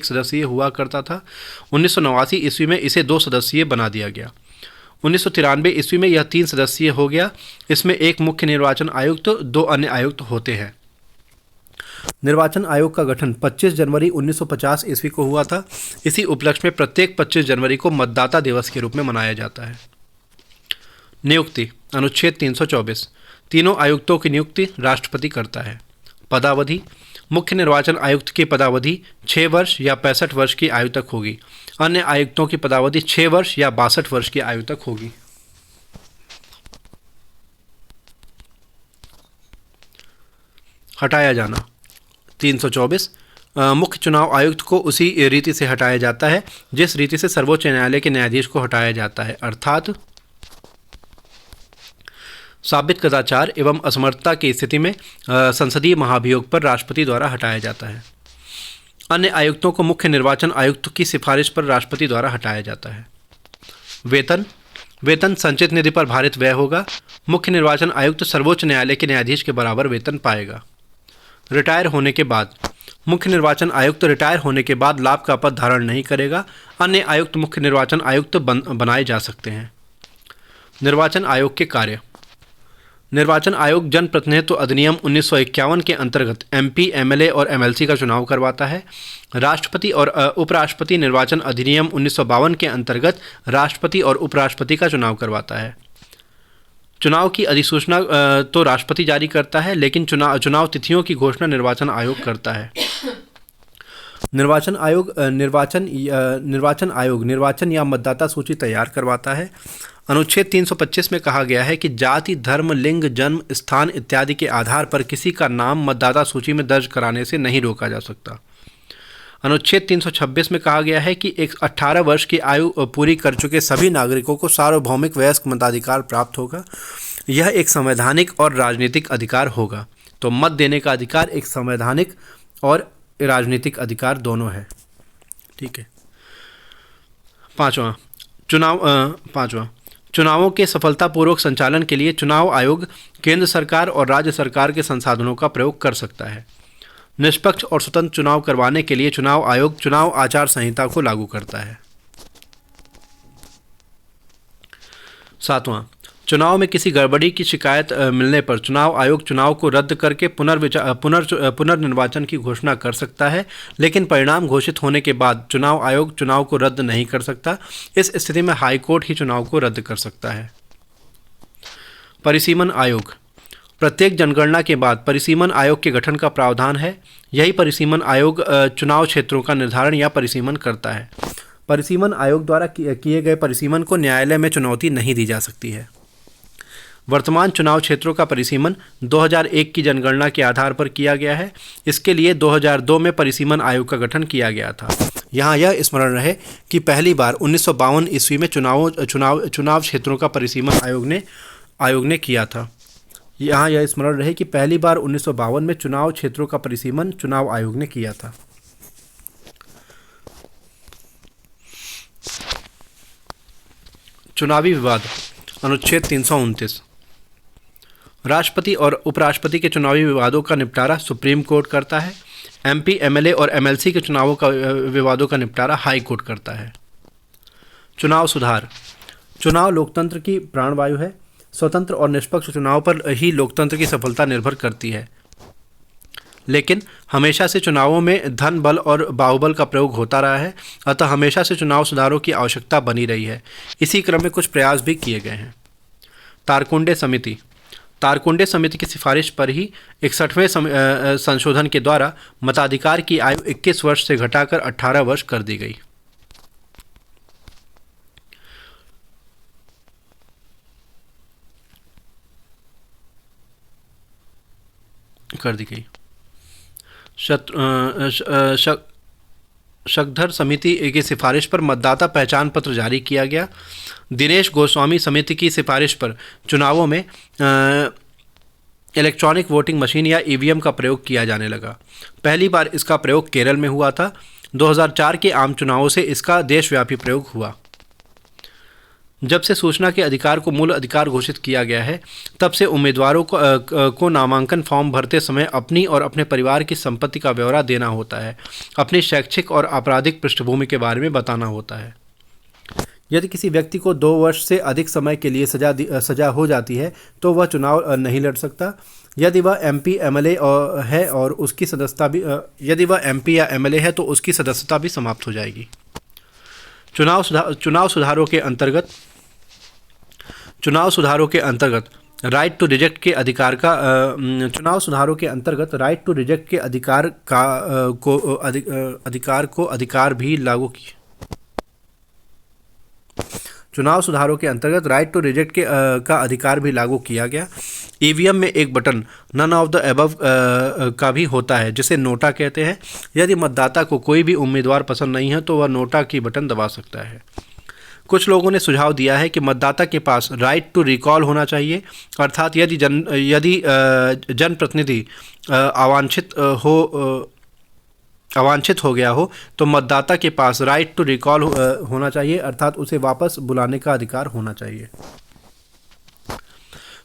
[SPEAKER 1] सदस्यीय हुआ करता था। 1989 ईस्वी में इसे 2 सदस्यीय बना दिया गया। 1993 ईस्वी में यह 3 सदस्यीय हो गया। इसमें एक मुख्य निर्वाचन आयुक्त, 2 अन्य आयुक्त होते हैं। निर्वाचन आयोग का गठन 25 जनवरी 1950 ईस्वी को हुआ था। इसी उपलक्ष्य में प्रत्येक 25 जनवरी को मतदाता दिवस के रूप में मनाया जाता है। नियुक्ति। अनुच्छेद 324। तीनों आयुक्तों की नियुक्ति राष्ट्रपति करता है। पदावधि। मुख्य निर्वाचन आयुक्त की पदावधि 6 वर्ष या 65 वर्ष की आयु तक होगी। अन्य आयुक्तों की पदावधि 6 वर्ष या 62 वर्ष की आयु तक होगी। हटाया जाना। 324। मुख्य चुनाव आयुक्त को उसी रीति से हटाया जाता है जिस रीति से सर्वोच्च न्यायालय के न्यायाधीश को हटाया जाता है, अर्थात साबित कदाचार एवं असमर्थता की स्थिति में संसदीय महाभियोग पर राष्ट्रपति द्वारा हटाया जाता है। अन्य आयुक्तों को मुख्य निर्वाचन आयुक्त की सिफारिश पर राष्ट्रपति द्वारा हटाया जाता है। वेतन संचित निधि पर भारित व्यय होगा। मुख्य निर्वाचन आयुक्त सर्वोच्च न्यायालय के न्यायाधीश के बराबर वेतन पाएगा। रिटायर होने के बाद मुख्य निर्वाचन आयुक्त रिटायर होने के बाद लाभ का पद धारण नहीं करेगा। अन्य आयुक्त मुख्य निर्वाचन आयुक्त बनाए जा सकते हैं। निर्वाचन आयोग के कार्य। निर्वाचन आयोग जनप्रतिनिधित्व अधिनियम 1951 के अंतर्गत एमपी, एमएलए और एमएलसी का चुनाव करवाता है। राष्ट्रपति और उपराष्ट्रपति निर्वाचन अधिनियम 1952 के अंतर्गत राष्ट्रपति और उपराष्ट्रपति का चुनाव करवाता है। चुनाव की अधिसूचना तो राष्ट्रपति जारी करता है, लेकिन चुनाव तिथियों की घोषणा निर्वाचन आयोग करता है। निर्वाचन आयोग निर्वाचन या मतदाता सूची तैयार करवाता है। अनुच्छेद 325 में कहा गया है कि जाति, धर्म, लिंग, जन्म स्थान इत्यादि के आधार पर किसी का नाम मतदाता सूची में दर्ज कराने से नहीं रोका जा सकता। अनुच्छेद 326 में कहा गया है कि 18 वर्ष की आयु पूरी कर चुके सभी नागरिकों को सार्वभौमिक वयस्क मताधिकार प्राप्त होगा। यह एक संवैधानिक और राजनीतिक अधिकार होगा। तो मत देने का अधिकार एक संवैधानिक और राजनीतिक अधिकार दोनों है। ठीक है। पाँचवां, चुनावों के सफलतापूर्वक संचालन के लिए चुनाव आयोग केंद्र सरकार और राज्य सरकार के संसाधनों का प्रयोग कर सकता है। निष्पक्ष और स्वतंत्र चुनाव करवाने के लिए चुनाव आयोग चुनाव आचार संहिता को लागू करता है। सातवां, चुनाव में किसी गड़बड़ी की शिकायत मिलने पर चुनाव आयोग चुनाव को रद्द करके पुनर्निर्वाचन की घोषणा कर सकता है, लेकिन परिणाम घोषित होने के बाद चुनाव आयोग चुनाव को रद्द नहीं कर सकता। इस स्थिति में हाई कोर्ट ही चुनाव को रद्द कर सकता है। परिसीमन आयोग, प्रत्येक जनगणना के बाद परिसीमन आयोग के गठन का प्रावधान है। यही परिसीमन आयोग चुनाव क्षेत्रों का निर्धारण या परिसीमन करता है। परिसीमन आयोग द्वारा किए गए परिसीमन को न्यायालय में चुनौती नहीं दी जा सकती है। वर्तमान चुनाव क्षेत्रों का परिसीमन 2001 की जनगणना के आधार पर किया गया है। इसके लिए 2002 में परिसीमन आयोग का गठन किया गया था। यहाँ यह स्मरण रहे कि पहली बार 1952 ईस्वी में चुनाव क्षेत्रों का परिसीमन आयोग ने किया था। यहाँ यह स्मरण रहे कि पहली बार 1952 में चुनाव क्षेत्रों का परिसीमन चुनाव आयोग ने किया था। चुनावी विवाद, अनुच्छेद 329, राष्ट्रपति और उपराष्ट्रपति के चुनावी विवादों का निपटारा सुप्रीम कोर्ट करता है। एमपी, एमएलए और एमएलसी के चुनावों का विवादों का निपटारा हाई कोर्ट करता है। चुनाव सुधार, चुनाव लोकतंत्र की प्राणवायु है। स्वतंत्र और निष्पक्ष चुनाव पर ही लोकतंत्र की सफलता निर्भर करती है, लेकिन हमेशा से चुनावों में धन बल और बाहुबल का प्रयोग होता रहा है। अतः हमेशा से चुनाव सुधारों की आवश्यकता बनी रही है। इसी क्रम में कुछ प्रयास भी किए गए हैं। तारकुंडे समिति की सिफारिश पर ही 61वें संशोधन के द्वारा मताधिकार की आयु 21 वर्ष से घटाकर 18 वर्ष कर दी गई। शकधर समिति की सिफारिश पर मतदाता पहचान पत्र जारी किया गया। दिनेश गोस्वामी समिति की सिफारिश पर चुनावों में इलेक्ट्रॉनिक वोटिंग मशीन या ईवीएम का प्रयोग किया जाने लगा। पहली बार इसका प्रयोग केरल में हुआ था। 2004 के आम चुनावों से इसका देशव्यापी प्रयोग हुआ। जब से सूचना के अधिकार को मूल अधिकार घोषित किया गया है, तब से उम्मीदवारों को नामांकन फॉर्म भरते समय अपनी और अपने परिवार की संपत्ति का ब्यौरा देना होता है। अपनी शैक्षिक और आपराधिक पृष्ठभूमि के बारे में बताना होता है। यदि किसी व्यक्ति को 2 वर्ष से अधिक समय के लिए सजा हो जाती है तो वह चुनाव नहीं लड़ सकता। यदि वह एमपी एमएलए है और उसकी सदस्यता भी यदि वह एमपी या एमएलए है तो उसकी सदस्यता भी समाप्त हो जाएगी। चुनाव सुधारों के अंतर्गत राइट टू रिजेक्ट के अधिकार का अधिकार भी लागू किया। चुनाव सुधारों के अंतर्गत राइट टू रिजेक्ट का अधिकार भी लागू किया गया। ईवीएम में एक button none of the above का भी होता है, जिसे नोटा कहते हैं। यदि मतदाता को कोई भी उम्मीदवार पसंद नहीं है तो वह नोटा की बटन दबा सकता है। कुछ लोगों ने सुझाव दिया है कि मतदाता के पास राइट टू रिकॉल होना चाहिए, अर्थात यदि जनप्रतिनिधि अवांछित हो गया हो तो मतदाता के पास राइट टू रिकॉल होना चाहिए, अर्थात उसे वापस बुलाने का अधिकार होना चाहिए।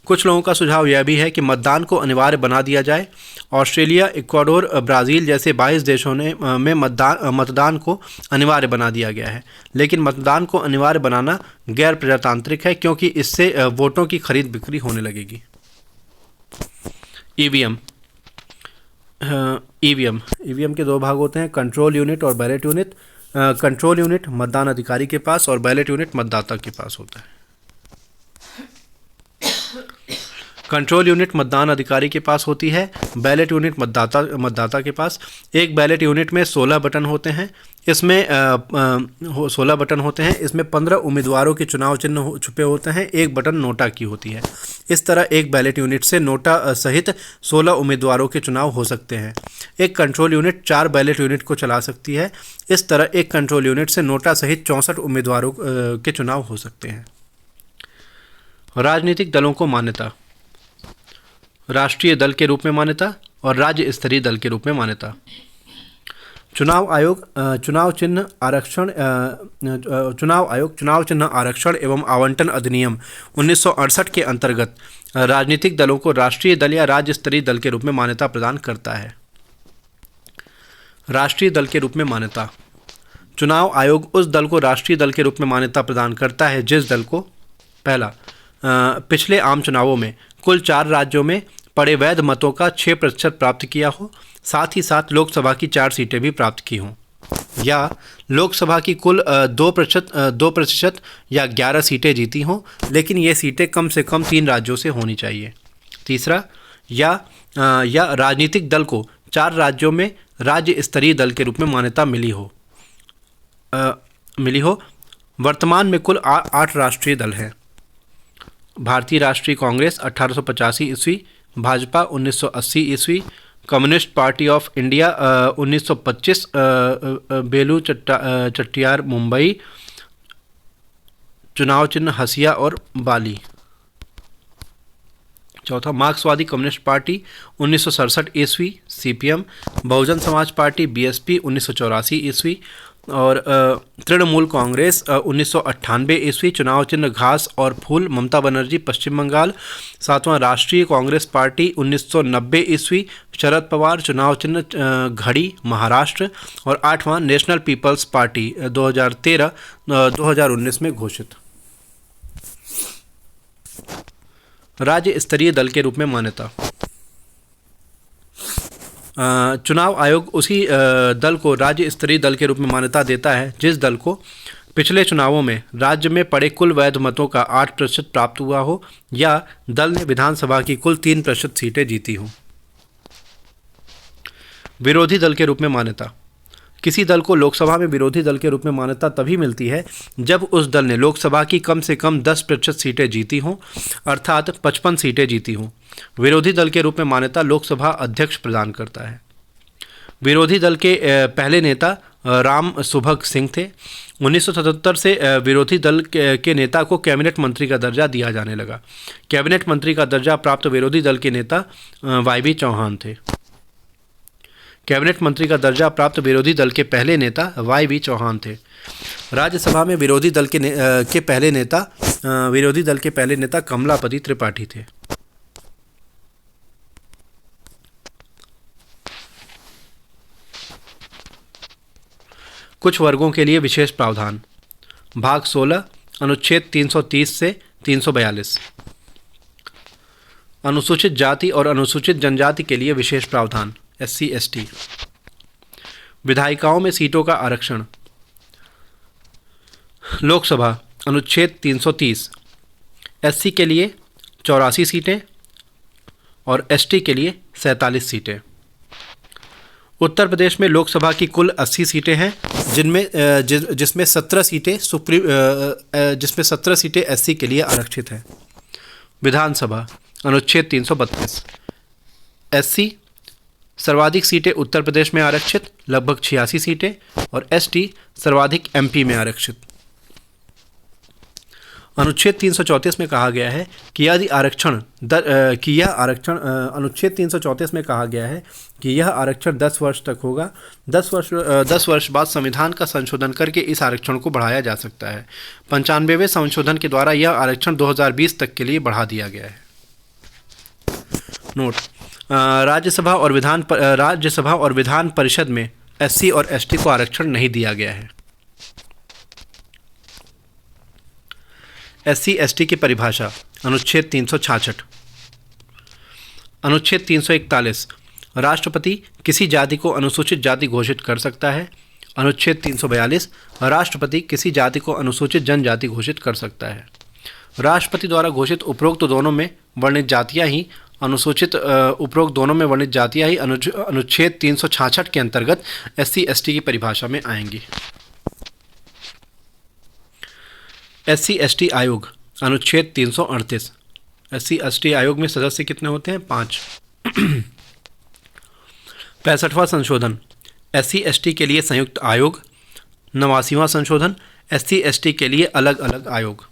[SPEAKER 1] कुछ लोगों का सुझाव यह भी है कि मतदान को अनिवार्य बना दिया जाए। ऑस्ट्रेलिया, इक्वाडोर, ब्राज़ील जैसे 22 देशों में मतदान को अनिवार्य बना दिया गया है, लेकिन मतदान को अनिवार्य बनाना गैर प्रजातांत्रिक है, क्योंकि इससे वोटों की खरीद बिक्री होने लगेगी। ईवीएम के 2 भाग होते हैं, कंट्रोल यूनिट और बैलेट यूनिट। कंट्रोल यूनिट मतदान अधिकारी के पास और बैलेट यूनिट मतदाता के पास होता है। कंट्रोल यूनिट मतदान अधिकारी के पास होती है। बैलेट यूनिट मतदाता के पास। एक बैलेट यूनिट में 16 बटन होते हैं। इसमें 16 बटन होते हैं। इसमें 15 उम्मीदवारों के चुनाव चिन्ह छुपे होते हैं। एक बटन नोटा की होती है। इस तरह एक बैलेट यूनिट से नोटा सहित 16 उम्मीदवारों के चुनाव हो सकते हैं। एक कंट्रोल यूनिट 4 बैलेट यूनिट को चला सकती है। इस तरह एक कंट्रोल यूनिट से नोटा सहित 64 उम्मीदवारों के चुनाव हो सकते हैं। राजनीतिक दलों को मान्यता। राष्ट्रीय दल के रूप में मान्यता और राज्य स्तरीय दल के रूप में मान्यता। चुनाव आयोग चुनाव चिन्ह आरक्षण एवं आवंटन अधिनियम 1968 के अंतर्गत राजनीतिक दलों को राष्ट्रीय दल या राज्य स्तरीय दल के रूप में मान्यता प्रदान करता है। राष्ट्रीय दल के रूप में मान्यता। चुनाव आयोग उस दल को राष्ट्रीय दल के रूप में मान्यता प्रदान करता है जिस दल को पहला, पिछले आम चुनावों में कुल 4 राज्यों में पड़े वैध मतों का 6% प्राप्त किया हो, साथ ही साथ लोकसभा की 4 सीटें भी प्राप्त की हों, या लोकसभा की कुल 2% या 11 सीटें जीती हों, लेकिन ये सीटें कम से कम 3 राज्यों से होनी चाहिए। तीसरा, या राजनीतिक दल को 4 राज्यों में राज्य स्तरीय दल के रूप में मान्यता मिली हो। वर्तमान में कुल 8 राष्ट्रीय दल हैं। भारतीय राष्ट्रीय कांग्रेस 1885 ईस्वी, भाजपा 1980 ईस्वी, कम्युनिस्ट पार्टी ऑफ इंडिया 1925, बेलू चट्टियार मुंबई, चुनाव चिन्ह हसिया और बाली। चौथा, मार्क्सवादी कम्युनिस्ट पार्टी 1967 ईस्वी, CPM, Bahujan Samaj party BSP 1984 ईस्वी और तृणमूल कांग्रेस 1998 ईस्वी, चुनाव चिन्ह घास और फूल, ममता बनर्जी पश्चिम बंगाल। सातवां, राष्ट्रीय कांग्रेस पार्टी 1990 ईस्वी, शरद पवार, चुनाव चिन्ह घड़ी महाराष्ट्र। और आठवां, नेशनल पीपल्स पार्टी 2019 में घोषित। राज्य स्तरीय दल के रूप में मान्यता। चुनाव आयोग उसी दल को राज्य स्तरीय दल के रूप में मान्यता देता है जिस दल को पिछले चुनावों में राज्य में पड़े कुल वैध मतों का 8% प्राप्त हुआ हो, या दल ने विधानसभा की कुल 3% सीटें जीती हों। विरोधी दल के रूप में मान्यता। किसी दल को लोकसभा में विरोधी दल के रूप में मान्यता तभी मिलती है जब उस दल ने लोकसभा की कम से कम 10% सीटें जीती हों, अर्थात 55 सीटें जीती हों। विरोधी दल के रूप में मान्यता लोकसभा अध्यक्ष प्रदान करता है। विरोधी दल के पहले नेता राम सुभग सिंह थे। 1977 से विरोधी दल के नेता को कैबिनेट मंत्री का दर्जा दिया जाने लगा। कैबिनेट मंत्री का दर्जा प्राप्त विरोधी दल के नेता वाईबी चौहान थे। कैबिनेट मंत्री का दर्जा प्राप्त विरोधी दल के पहले नेता वाईबी चौहान थे। राज्यसभा में विरोधी दल के पहले नेता कमलापति त्रिपाठी थे। कुछ वर्गों के लिए विशेष प्रावधान। भाग 16 अनुच्छेद 330 से 342। अनुसूचित जाति और अनुसूचित जनजाति के लिए विशेष प्रावधान SC ST। विधायिकाओं में सीटों का आरक्षण। लोकसभा अनुच्छेद 330 SC के लिए 84 सीटें और ST के लिए 47 सीटें। उत्तर प्रदेश में लोकसभा की कुल 80 सीटें हैं जिसमें 17 सीटें SC के लिए आरक्षित हैं। विधानसभा अनुच्छेद 332 SC सर्वाधिक सीटें उत्तर प्रदेश में आरक्षित लगभग 86 सीटें और ST सर्वाधिक MP में आरक्षित। अनुच्छेद 334 में कहा गया है कि अनुच्छेद 334 में कहा गया है कि यह आरक्षण 10 वर्ष तक होगा। 10 वर्ष बाद संविधान का संशोधन करके इस आरक्षण को बढ़ाया जा सकता है। 95वें संशोधन के द्वारा यह आरक्षण 2020 तक के लिए बढ़ा दिया गया है। नोट: राज्यसभा और विधान परिषद में SC और ST को आरक्षण नहीं दिया गया है। SC ST की परिभाषा। अनुच्छेद 366। अनुच्छेद 341 राष्ट्रपति किसी जाति को अनुसूचित जाति घोषित कर सकता है। अनुच्छेद 342 राष्ट्रपति किसी जाति को अनुसूचित जनजाति घोषित कर सकता है। राष्ट्रपति द्वारा घोषित उपरोक्त दोनों में वर्णित जातियां ही अनुसूचित उपरोक्त दोनों में वर्णित जातियां ही अनुच्छेद 366 के अंतर्गत SC ST की परिभाषा में आएंगी। SC ST आयोग अनुच्छेद 338। SC ST आयोग में सदस्य कितने होते हैं? 5। 65वां संशोधन SC ST के लिए संयुक्त आयोग। 89वां संशोधन SC ST के लिए अलग अलग आयोग।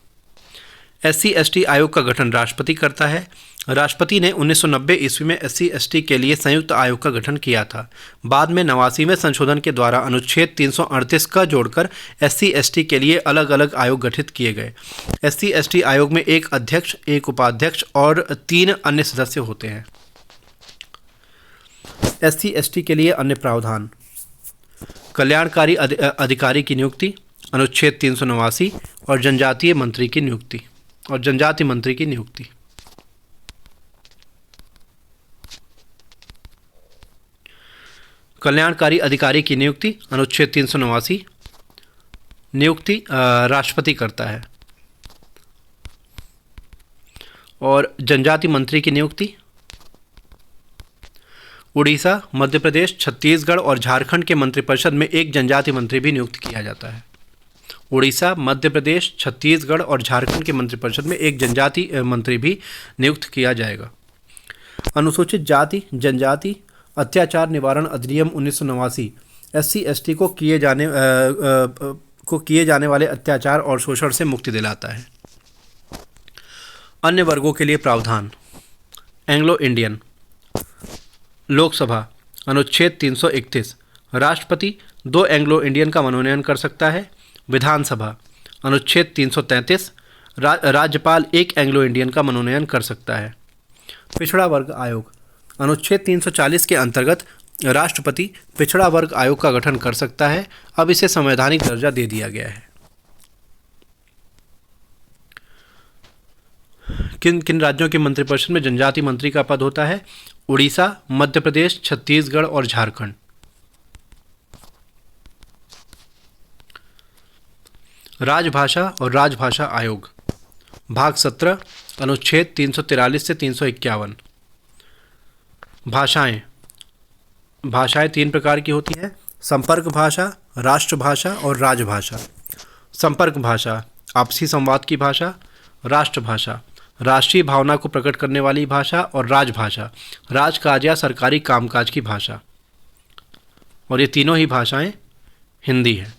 [SPEAKER 1] SC ST आयोग का गठन राष्ट्रपति करता है। राष्ट्रपति ने 1990 ईस्वी में SC ST के लिए संयुक्त आयोग का गठन किया था। बाद में 89वें संशोधन के द्वारा अनुच्छेद 338 का जोड़कर SC ST के लिए अलग अलग आयोग गठित किए गए। SC ST आयोग में एक अध्यक्ष, एक उपाध्यक्ष और 3 अन्य सदस्य होते हैं। SC ST के लिए अन्य प्रावधान: कल्याणकारी अधिकारी की नियुक्ति अनुच्छेद 389 और जनजातीय मंत्री की नियुक्ति और जनजाति मंत्री की नियुक्ति। कल्याणकारी अधिकारी की नियुक्ति अनुच्छेद 389 नियुक्ति राष्ट्रपति करता है। और जनजाति मंत्री की नियुक्ति उड़ीसा, मध्य प्रदेश, छत्तीसगढ़ और झारखंड के मंत्रिपरिषद में एक जनजाति मंत्री भी नियुक्त किया जाता है। उड़ीसा, मध्य प्रदेश, छत्तीसगढ़ और झारखंड के मंत्रिपरिषद में एक जनजाति मंत्री भी नियुक्त किया जाएगा। अनुसूचित जाति जनजाति अत्याचार निवारण अधिनियम 1989 SC ST को किए जाने वाले अत्याचार और शोषण से मुक्ति दिलाता है। अन्य वर्गों के लिए प्रावधान: एंग्लो इंडियन। लोकसभा अनुच्छेद 331 राष्ट्रपति 2 एंग्लो इंडियन का मनोनयन कर सकता है। विधानसभा अनुच्छेद 333 राज्यपाल 1 एंग्लो इंडियन का मनोनयन कर सकता है। पिछड़ा वर्ग आयोग अनुच्छेद 340 के अंतर्गत राष्ट्रपति पिछड़ा वर्ग आयोग का गठन कर सकता है। अब इसे संवैधानिक दर्जा दे दिया गया है। किन किन राज्यों के मंत्रिपरिषद में जनजाति मंत्री का पद होता है? उड़ीसा, मध्य प्रदेश, छत्तीसगढ़ और झारखंड। राजभाषा और राजभाषा आयोग भाग 17 अनुच्छेद 343 से 351। भाषाएं 3 प्रकार की होती हैं: संपर्क भाषा, राष्ट्रभाषा और राजभाषा। संपर्क भाषा आपसी संवाद की भाषा। राष्ट्रभाषा राष्ट्रीय भावना को प्रकट करने वाली भाषा। और राजभाषा राजकाज या सरकारी कामकाज की भाषा। और ये तीनों ही भाषाएं हिंदी है।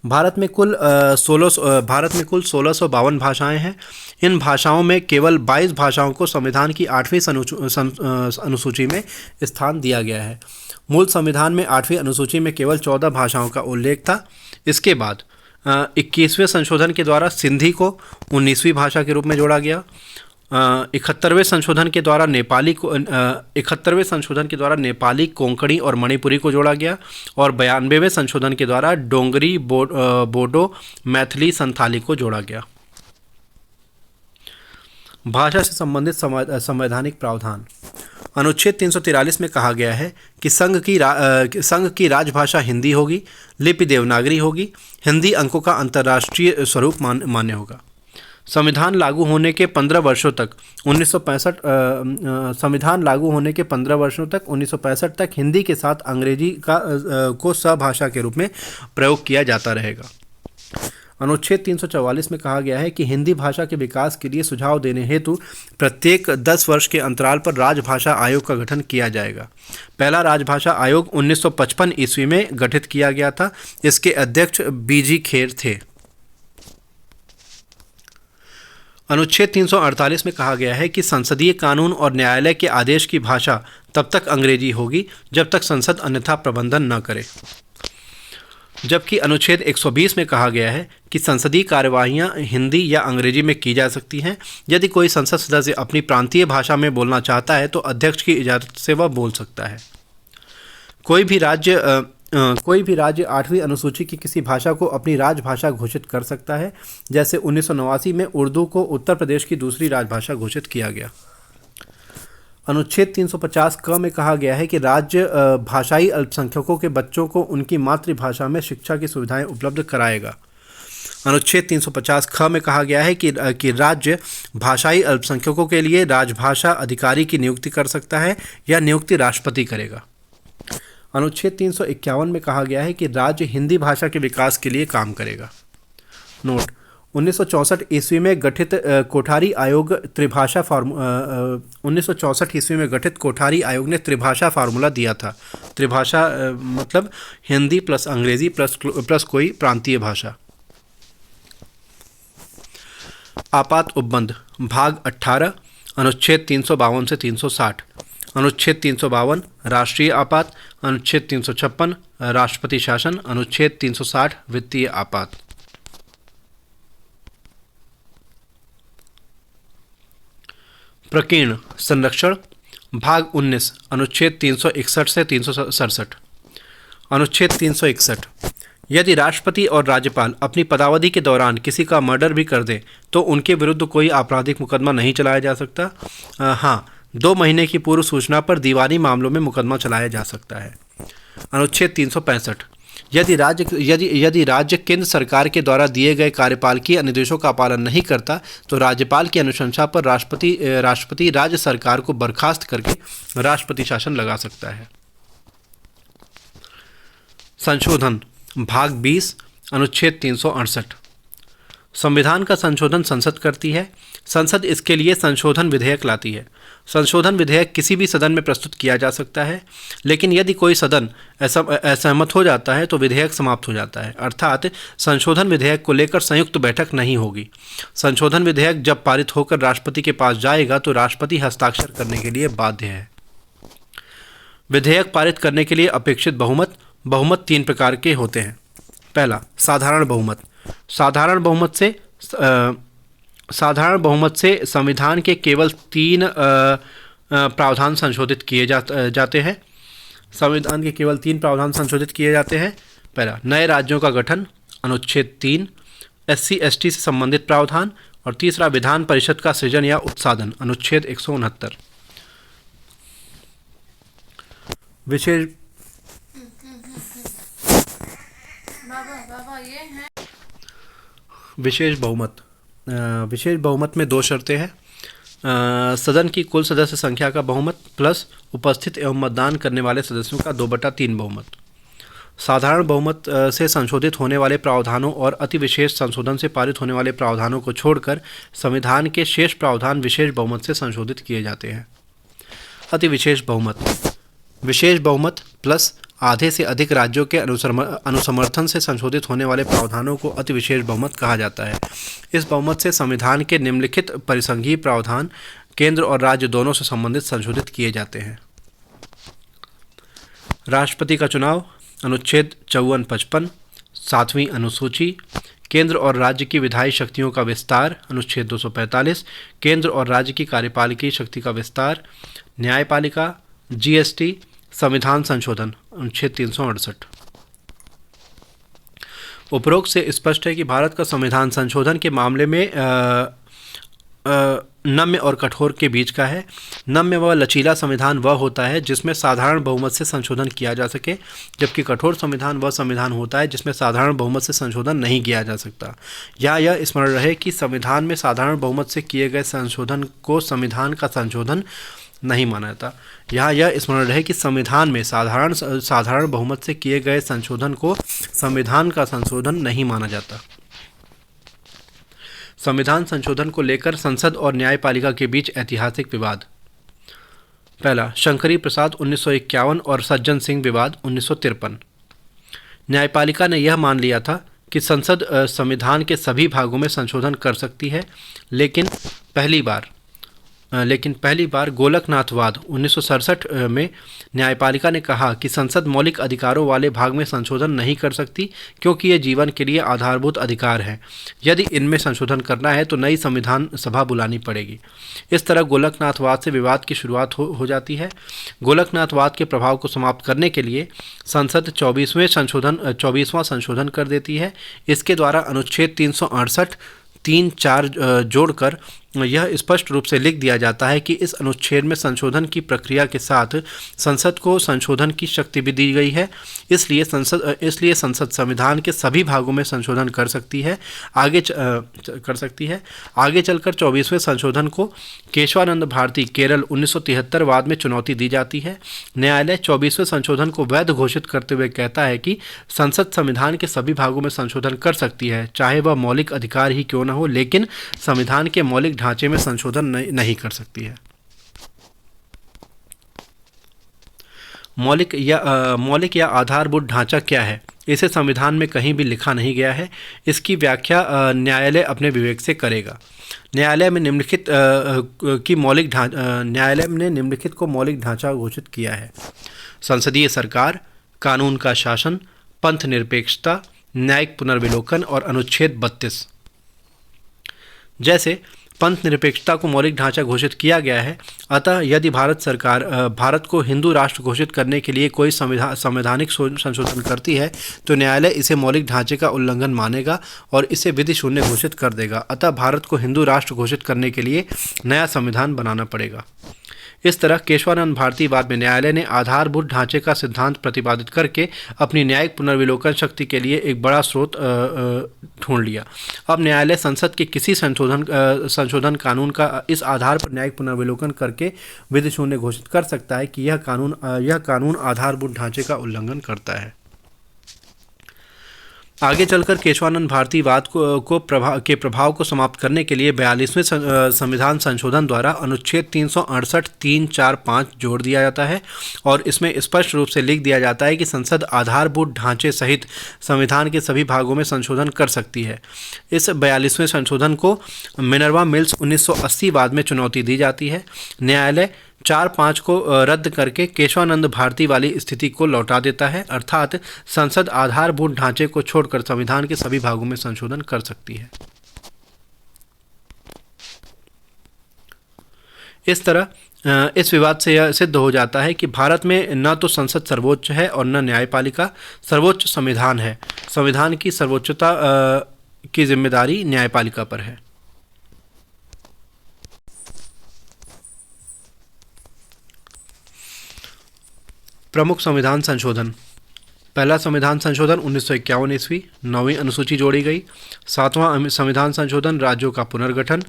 [SPEAKER 1] भारत में कुल 1652 भाषाएं हैं। इन भाषाओं में केवल 22 भाषाओं को संविधान की 8वीं अनुसूची में स्थान दिया गया है। मूल संविधान में 8वीं अनुसूची में केवल 14 भाषाओं का उल्लेख था। इसके बाद 21वें संशोधन के द्वारा सिंधी को 19वीं भाषा के रूप में जोड़ा गया। 71वें संशोधन के द्वारा नेपाली, कोंकणी और मणिपुरी को जोड़ा गया। और 92वें संशोधन के द्वारा डोंगरी, बोडो, मैथिली, संथाली को जोड़ा गया। भाषा से संबंधित संवैधानिक प्रावधान: अनुच्छेद 343 में कहा गया है कि संघ की राजभाषा हिंदी होगी, लिपि देवनागरी होगी। हिंदी अंकों का अंतर्राष्ट्रीय स्वरूप मान्य होगा। संविधान लागू होने के 15 वर्षों तक 1965 तक हिंदी के साथ अंग्रेजी को सहभाषा के रूप में प्रयोग किया जाता रहेगा। अनुच्छेद 344 में कहा गया है कि हिंदी भाषा के विकास के लिए सुझाव देने हेतु प्रत्येक 10 वर्ष के अंतराल पर राजभाषा आयोग का गठन किया जाएगा। पहला राजभाषा आयोग 1955 ईस्वी में गठित किया गया था। इसके अध्यक्ष BG खेर थे। अनुच्छेद 348 में कहा गया है कि संसदीय कानून और न्यायालय के आदेश की भाषा तब तक अंग्रेजी होगी जब तक संसद अन्यथा प्रबंधन न करे। जबकि अनुच्छेद 120 में कहा गया है कि संसदीय कार्यवाहियां हिंदी या अंग्रेजी में की जा सकती हैं। यदि कोई संसद सदस्य अपनी प्रांतीय भाषा में बोलना चाहता है तो अध्यक्ष की इजाज़त से वह बोल सकता है। कोई भी राज्य 8वीं अनुसूची की किसी भाषा को अपनी राजभाषा घोषित कर सकता है। जैसे 1989 में उर्दू को उत्तर प्रदेश की दूसरी राजभाषा घोषित किया गया। अनुच्छेद 350 क में कहा गया है कि राज्य भाषाई अल्पसंख्यकों के बच्चों को उनकी मातृभाषा में शिक्षा की सुविधाएं उपलब्ध कराएगा। अनुच्छेद 350 ख में कहा गया है कि राज्य भाषाई अल्पसंख्यकों के लिए राजभाषा अधिकारी की नियुक्ति कर सकता है या नियुक्ति राष्ट्रपति करेगा। अनुच्छेद 351 में कहा गया है कि राज्य हिंदी भाषा के विकास के लिए काम करेगा। नोट: 1964 ईस्वी में गठित कोठारी आयोग त्रिभाषा 1964 ईस्वी में गठित कोठारी आयोग ने त्रिभाषा फार्मूला दिया था। त्रिभाषा मतलब हिंदी प्लस अंग्रेजी प्लस कोई प्रांतीय भाषा। आपात उपबंध भाग 18 अनुच्छेद 352 से 360। अनुच्छेद 352 राष्ट्रीय आपात, अनुच्छेद 356 राष्ट्रपति शासन, अनुच्छेद 360 वित्तीय आपात। प्रकीर्ण संरक्षण भाग 19 अनुच्छेद 361 से 367। अनुच्छेद 361 यदि राष्ट्रपति और राज्यपाल अपनी पदावधि के दौरान किसी का मर्डर भी कर दें तो उनके विरुद्ध कोई आपराधिक मुकदमा नहीं चलाया जा सकता। हाँ, 2 महीने की पूर्व सूचना पर दीवानी मामलों में मुकदमा चलाया जा सकता है। अनुच्छेद 365 यदि राज्य केंद्र सरकार के द्वारा दिए गए कार्यपालकीय निर्देशों का पालन नहीं करता तो राज्यपाल की अनुशंसा पर राष्ट्रपति राज्य सरकार को बर्खास्त करके राष्ट्रपति शासन लगा सकता है। संशोधन भाग 20 अनुच्छेद 368 संविधान का संशोधन संसद करती है। संसद इसके लिए संशोधन विधेयक लाती है। संशोधन विधेयक किसी भी सदन में प्रस्तुत किया जा सकता है, लेकिन यदि कोई सदन असहमत हो जाता है तो विधेयक समाप्त हो जाता है, अर्थात संशोधन विधेयक को लेकर संयुक्त बैठक नहीं होगी। संशोधन विधेयक जब पारित होकर राष्ट्रपति के पास जाएगा तो राष्ट्रपति हस्ताक्षर करने के लिए बाध्य है। विधेयक पारित करने के लिए अपेक्षित बहुमत 3 प्रकार के होते हैं। पहला, साधारण बहुमत। साधारण बहुमत से संविधान के केवल 3 प्रावधान संशोधित किए जाते हैं। संविधान के केवल 3 प्रावधान संशोधित किए जाते हैं। पहला, नए राज्यों का गठन, अनुच्छेद 3, SC/ST से संबंधित प्रावधान, और तीसरा, विधान परिषद का सृजन या उत्साधन, अनुच्छेद 169। विशेष बहुमत। विशेष बहुमत में 2 शर्तें हैं। सदन की कुल सदस्य संख्या का बहुमत प्लस उपस्थित एवं मतदान करने वाले सदस्यों का 2/3 बहुमत। साधारण बहुमत से संशोधित होने वाले प्रावधानों और अति विशेष संशोधन से पारित होने वाले प्रावधानों को छोड़कर संविधान के शेष प्रावधान विशेष बहुमत से संशोधित किए जाते हैं। अति विशेष बहुमत। विशेष बहुमत प्लस आधे से अधिक राज्यों के अनुसमर्थन से संशोधित होने वाले प्रावधानों को अति विशेष बहुमत कहा जाता है। इस बहुमत से संविधान के निम्नलिखित परिसंघीय प्रावधान केंद्र और राज्य दोनों से संबंधित संशोधित किए जाते हैं। राष्ट्रपति का चुनाव, अनुच्छेद 54-55, 7वीं अनुसूची। केंद्र और राज्य की विधायी शक्तियों का विस्तार, अनुच्छेद 245। केंद्र और राज्य की कार्यपालिकी शक्ति का विस्तार। न्यायपालिका, GST, संविधान संशोधन, अनुच्छेद 368। उपरोक्त से स्पष्ट है कि भारत का संविधान संशोधन के मामले में नम्य और कठोर के बीच का है। नम्य व लचीला संविधान वह होता है जिसमें साधारण बहुमत से संशोधन किया जा सके, जबकि कठोर संविधान वह संविधान होता है जिसमें साधारण बहुमत से संशोधन नहीं किया जा सकता। यह स्मरण रहे कि संविधान में साधारण बहुमत से किए गए संशोधन को संविधान का संशोधन नहीं माना जाता। यह स्मरण रहे कि संविधान में साधारण बहुमत से किए गए संशोधन को संविधान का संशोधन नहीं माना जाता। संविधान संशोधन को लेकर संसद और न्यायपालिका के बीच ऐतिहासिक विवाद। पहला, शंकरी प्रसाद 1951 और सज्जन सिंह विवाद 1953। न्यायपालिका ने यह मान लिया था कि संसद संविधान के सभी भागों में संशोधन कर सकती है, लेकिन पहली बार गोलकनाथवाद 1967 में न्यायपालिका ने कहा कि संसद मौलिक अधिकारों वाले भाग में संशोधन नहीं कर सकती क्योंकि ये जीवन के लिए आधारभूत अधिकार हैं। यदि इनमें संशोधन करना है तो नई संविधान सभा बुलानी पड़ेगी। इस तरह गोलकनाथवाद से विवाद की शुरुआत हो जाती है। गोलकनाथवाद के प्रभाव को समाप्त करने के लिए संसद 24वां संशोधन कर देती है। इसके द्वारा अनुच्छेद 368 3-4 जोड़कर यह स्पष्ट रूप से लिख दिया जाता है कि इस अनुच्छेद में संशोधन की प्रक्रिया के साथ संसद को संशोधन की शक्ति भी दी गई है। इसलिए संसद संविधान के सभी भागों में संशोधन कर सकती है। आगे चलकर 24वें संशोधन को केशवानंद भारती केरल 1973 वाद में चुनौती दी जाती है। न्यायालय 24वें संशोधन को वैध घोषित करते हुए कहता है कि संसद संविधान के सभी भागों में संशोधन कर सकती है, चाहे वह मौलिक अधिकार ही क्यों न हो, लेकिन संविधान के मौलिक ढांचे में संशोधन नहीं कर सकती है। मौलिक या आधारभूत ढांचा क्या है? इसे संविधान में कहीं भी लिखा नहीं गया है। इसकी व्याख्या न्यायालय अपने विवेक से करेगा। न्यायालय ने निम्नलिखित को मौलिक ढांचा घोषित किया है: संसदीय सरकार, कानून का शासन, पंथ निरपेक्षता, न्यायिक पुनर्विलोकन और अनुच्छेद 32। जैसे पंथ निरपेक्षता को मौलिक ढांचा घोषित किया गया है, अतः यदि भारत सरकार भारत को हिंदू राष्ट्र घोषित करने के लिए कोई संवैधानिक संशोधन करती है तो न्यायालय इसे मौलिक ढांचे का उल्लंघन मानेगा और इसे विधि शून्य घोषित कर देगा। अतः भारत को हिंदू राष्ट्र घोषित करने के लिए नया संविधान बनाना पड़ेगा। इस तरह केशवानंद भारती वाद में न्यायालय ने आधारभूत ढांचे का सिद्धांत प्रतिपादित करके अपनी न्यायिक पुनर्विलोकन शक्ति के लिए एक बड़ा स्रोत ढूंढ लिया। अब न्यायालय संसद के किसी संशोधन कानून का इस आधार पर न्यायिक पुनर्विलोकन करके विधि शून्य घोषित कर सकता है कि यह कानून आधारभूत ढांचे का उल्लंघन करता है। आगे चलकर केशवानंद भारती वाद के प्रभाव को समाप्त करने के लिए 42वें संविधान संशोधन द्वारा अनुच्छेद 368, 3, 4, 5 जोड़ दिया जाता है और इसमें स्पष्ट रूप से लिख दिया जाता है कि संसद आधारभूत ढांचे सहित संविधान के सभी भागों में संशोधन कर सकती है। इस 42वें संशोधन को मिनर्वा मिल्स 1980 वाद में चुनौती दी जाती है। न्यायालय 4-5 को रद्द करके केशवानंद भारती वाली स्थिति को लौटा देता है, अर्थात संसद आधारभूत ढांचे को छोड़कर संविधान के सभी भागों में संशोधन कर सकती है। इस तरह इस विवाद से यह सिद्ध हो जाता है कि भारत में न तो संसद सर्वोच्च है और न न्यायपालिका। सर्वोच्च संविधान है। संविधान की सर्वोच्चता की जिम्मेदारी न्यायपालिका पर है। प्रमुख संविधान संशोधन। पहला संविधान संशोधन 1951 ईस्वी, 9वीं अनुसूची जोड़ी गई। 7वां संविधान संशोधन राज्यों का पुनर्गठन।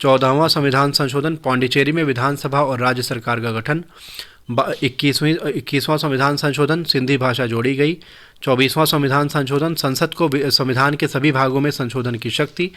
[SPEAKER 1] 14वां संविधान संशोधन पांडिचेरी में विधानसभा और राज्य सरकार का गठन। 21वां संविधान संशोधन सिंधी भाषा जोड़ी गई। 24वां संविधान संशोधन संसद को संविधान के सभी भागों में संशोधन की शक्ति।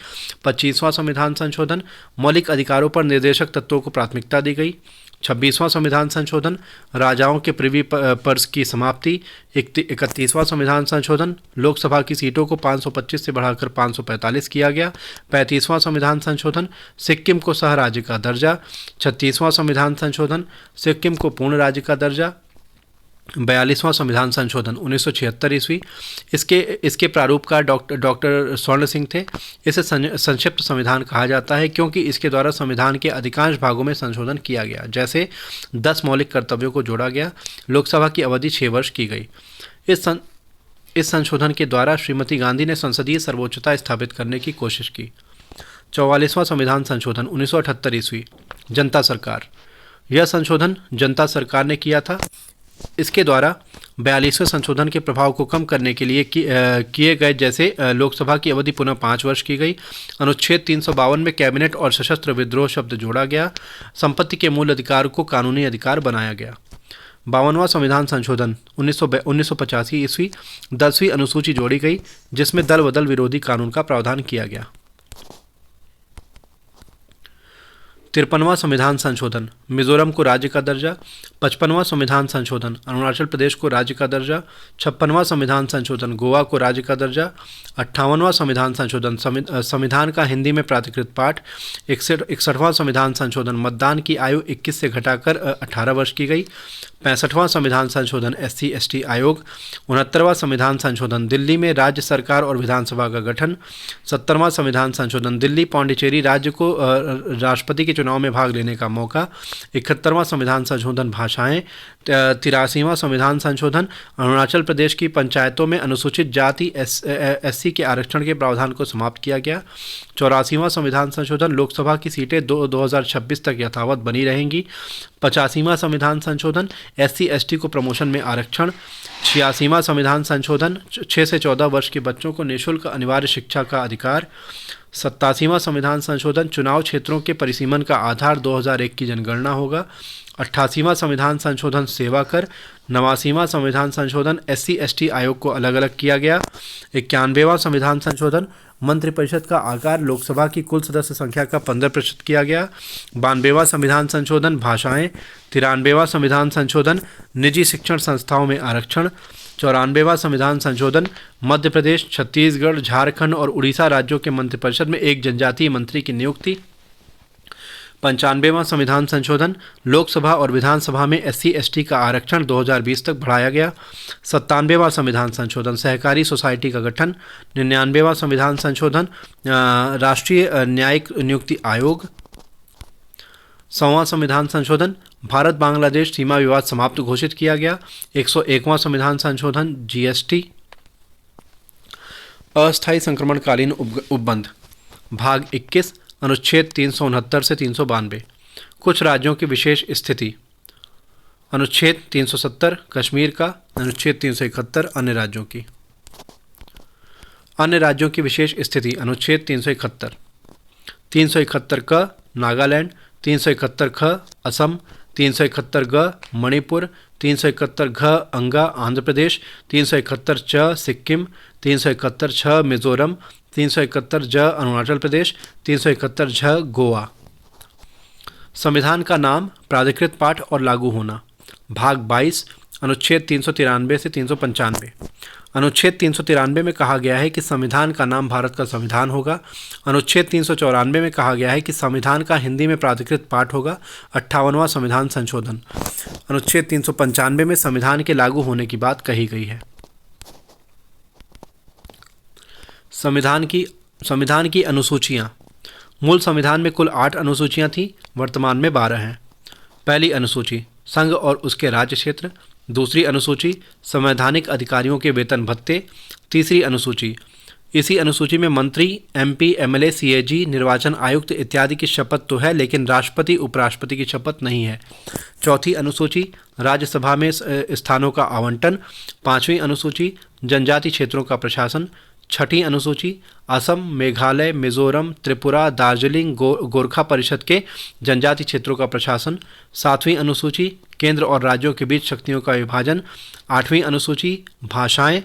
[SPEAKER 1] 25वां संविधान संशोधन मौलिक अधिकारों पर निर्देशक तत्वों को प्राथमिकता दी गई। 26वां संविधान संशोधन राजाओं के प्रिवी पर्स की समाप्ति। 31वां संविधान संशोधन लोकसभा की सीटों को 525 से बढ़ाकर 545 किया गया। 35वां संविधान संशोधन सिक्किम को सह राज्य का दर्जा। 36वां संविधान संशोधन सिक्किम को पूर्ण राज्य का दर्जा। 42वां संविधान संशोधन 1976 ईस्वी। इसके प्रारूपकार डॉक्टर स्वर्ण सिंह थे। इसे संक्षिप्त संविधान कहा जाता है क्योंकि इसके द्वारा संविधान के अधिकांश भागों में संशोधन किया गया, जैसे 10 मौलिक कर्तव्यों को जोड़ा गया। लोकसभा की अवधि 6 वर्ष की गई। इस संशोधन के द्वारा श्रीमती गांधी ने संसदीय सर्वोच्चता स्थापित करने की कोशिश की। 44वां संविधान संशोधन 1978 ईस्वी। जनता सरकार। यह संशोधन जनता सरकार ने किया था। इसके द्वारा 42वें संशोधन के प्रभाव को कम करने के लिए किए गए, जैसे लोकसभा की अवधि पुनः 5 वर्ष की गई। अनुच्छेद 352 में कैबिनेट और सशस्त्र विद्रोह शब्द जोड़ा गया। संपत्ति के मूल अधिकार को कानूनी अधिकार बनाया गया। 52वां संविधान संशोधन 1985 ईस्वी। 10वीं अनुसूची जोड़ी गई जिसमें दल बदल विरोधी कानून का प्रावधान किया गया। 53वां संविधान संशोधन मिजोरम को राज्य का दर्जा। 55वां संविधान संशोधन अरुणाचल प्रदेश को राज्य का दर्जा। 56वां संविधान संशोधन गोवा को राज्य का दर्जा। 58वां संविधान संशोधन संविधान का हिंदी में प्राधिकृत पाठ। 61वां संविधान संशोधन मतदान की आयु 21 से घटाकर 18 वर्ष की गई। 65वां संविधान संशोधन SC/ST आयोग। 69वां संविधान संशोधन दिल्ली में राज्य सरकार और विधानसभा का गठन। 70वां संविधान संशोधन दिल्ली पांडिचेरी राज्य को राष्ट्रपति के चुनाव में भाग लेने का मौका। 71वां संविधान संशोधन भाषाएं, 83वां संविधान संशोधन, अरुणाचल प्रदेश की पंचायतों में अनुसूचित जाति SC के आरक्षण के प्रावधान को समाप्त किया गया। 84वां संविधान संशोधन, लोकसभा की सीटें 2026 तक यथावत बनी रहेंगी। 85वां संविधान संशोधन, SC ST को प्रमोशन में आरक्षण। 86वां संविधान संशोधन, 6 से 14 वर्ष के बच्चों को निःशुल्क अनिवार्य शिक्षा का अधिकार। 87वां संविधान संशोधन, चुनाव क्षेत्रों के परिसीमन का आधार 2001 की जनगणना होगा। 88वां संविधान संशोधन, सेवा कर। 89वां संविधान संशोधन, SC ST आयोग को अलग अलग किया गया। 91वां संविधान संशोधन, मंत्रिपरिषद का आकार लोकसभा की कुल सदस्य संख्या का 15% किया गया। 92वां संविधान संशोधन, भाषाएं। 93वां संविधान संशोधन, निजी शिक्षण संस्थाओं में आरक्षण। 94वां संविधान संशोधन, मध्य प्रदेश, छत्तीसगढ़, झारखंड और उड़ीसा राज्यों के मंत्रिपरिषद में एक जनजातीय मंत्री की नियुक्ति। 95वां संविधान संशोधन, लोकसभा और विधानसभा में SC ST का आरक्षण 2020 तक बढ़ाया गया। 97वां संविधान संशोधन, सहकारी सोसाइटी का गठन। 99वां संविधान संशोधन, राष्ट्रीय न्यायिक नियुक्ति आयोग। 100वां संविधान संशोधन, भारत बांग्लादेश सीमा विवाद समाप्त घोषित किया गया। 101वां संविधान संशोधन, GST। अस्थायी संक्रमणकालीन उपबंध, भाग 21, अनुच्छेद 369 से 392, कुछ राज्यों की विशेष स्थिति। अनुच्छेद 370 कश्मीर का। अनुच्छेद 371 अन्य राज्यों की। अन्य राज्यों की विशेष स्थिति, अनुच्छेद 371। 371 क नागालैंड, 371 ख असम, 371 ग मणिपुर, 371 घ अंगा आंध्र प्रदेश, 371 च सिक्किम, 371 छ मिजोरम, 371 ज अरुणाचल प्रदेश, 371 झ गोवा। संविधान का नाम, प्राधिकृत पाठ और लागू होना, भाग 22, अनुच्छेद 393 से 395। अनुच्छेद 393 में कहा गया है कि संविधान का नाम भारत का संविधान होगा। अनुच्छेद 394 में कहा गया है कि संविधान का हिंदी में प्राधिकृत पाठ होगा। 58वां संविधान संशोधन, अनुच्छेद 395 में संविधान के लागू होने की बात कही गई है। संविधान की अनुसूचियाँ। मूल संविधान में कुल 8 अनुसूचियाँ थीं, वर्तमान में 12 हैं। पहली अनुसूची, संघ और उसके राज्य क्षेत्र। दूसरी अनुसूची, संवैधानिक अधिकारियों के वेतन भत्ते। तीसरी अनुसूची, इसी अनुसूची में मंत्री, MP, MLA, CAG, निर्वाचन आयुक्त इत्यादि की शपथ तो है, लेकिन राष्ट्रपति उपराष्ट्रपति की शपथ नहीं है। चौथी अनुसूची, राज्यसभा में स्थानों का आवंटन। 5वीं अनुसूची, जनजाति क्षेत्रों का प्रशासन। 6ठी अनुसूची, असम, मेघालय, मिजोरम, त्रिपुरा, दार्जिलिंग, गोरखा परिषद के जनजाति क्षेत्रों का प्रशासन। 7वीं अनुसूची, केंद्र और राज्यों के बीच शक्तियों का विभाजन। 8वीं अनुसूची, भाषाएं।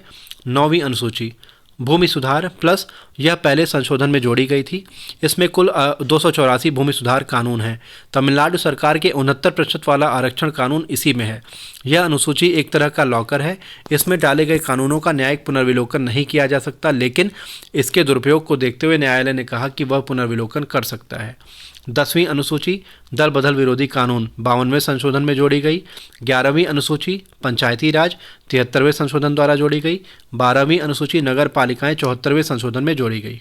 [SPEAKER 1] 9वीं अनुसूची, भूमि सुधार प्लस, यह पहले संशोधन में जोड़ी गई थी। इसमें कुल 284 भूमि सुधार कानून हैं। तमिलनाडु सरकार के 69% वाला आरक्षण कानून इसी में है। यह अनुसूची एक तरह का लॉकर है। इसमें डाले गए कानूनों का न्यायिक पुनर्विलोकन नहीं किया जा सकता, लेकिन इसके दुरुपयोग को देखते हुए न्यायालय ने कहा कि वह पुनर्विलोकन कर सकता है। 10वीं अनुसूची, दल बदल विरोधी कानून 52वें संशोधन में जोड़ी गई। 11वीं अनुसूची, पंचायती राज 73वें संशोधन द्वारा जोड़ी गई। 12वीं अनुसूची, नगर पालिकाएं 74वें संशोधन में जोड़ी गई।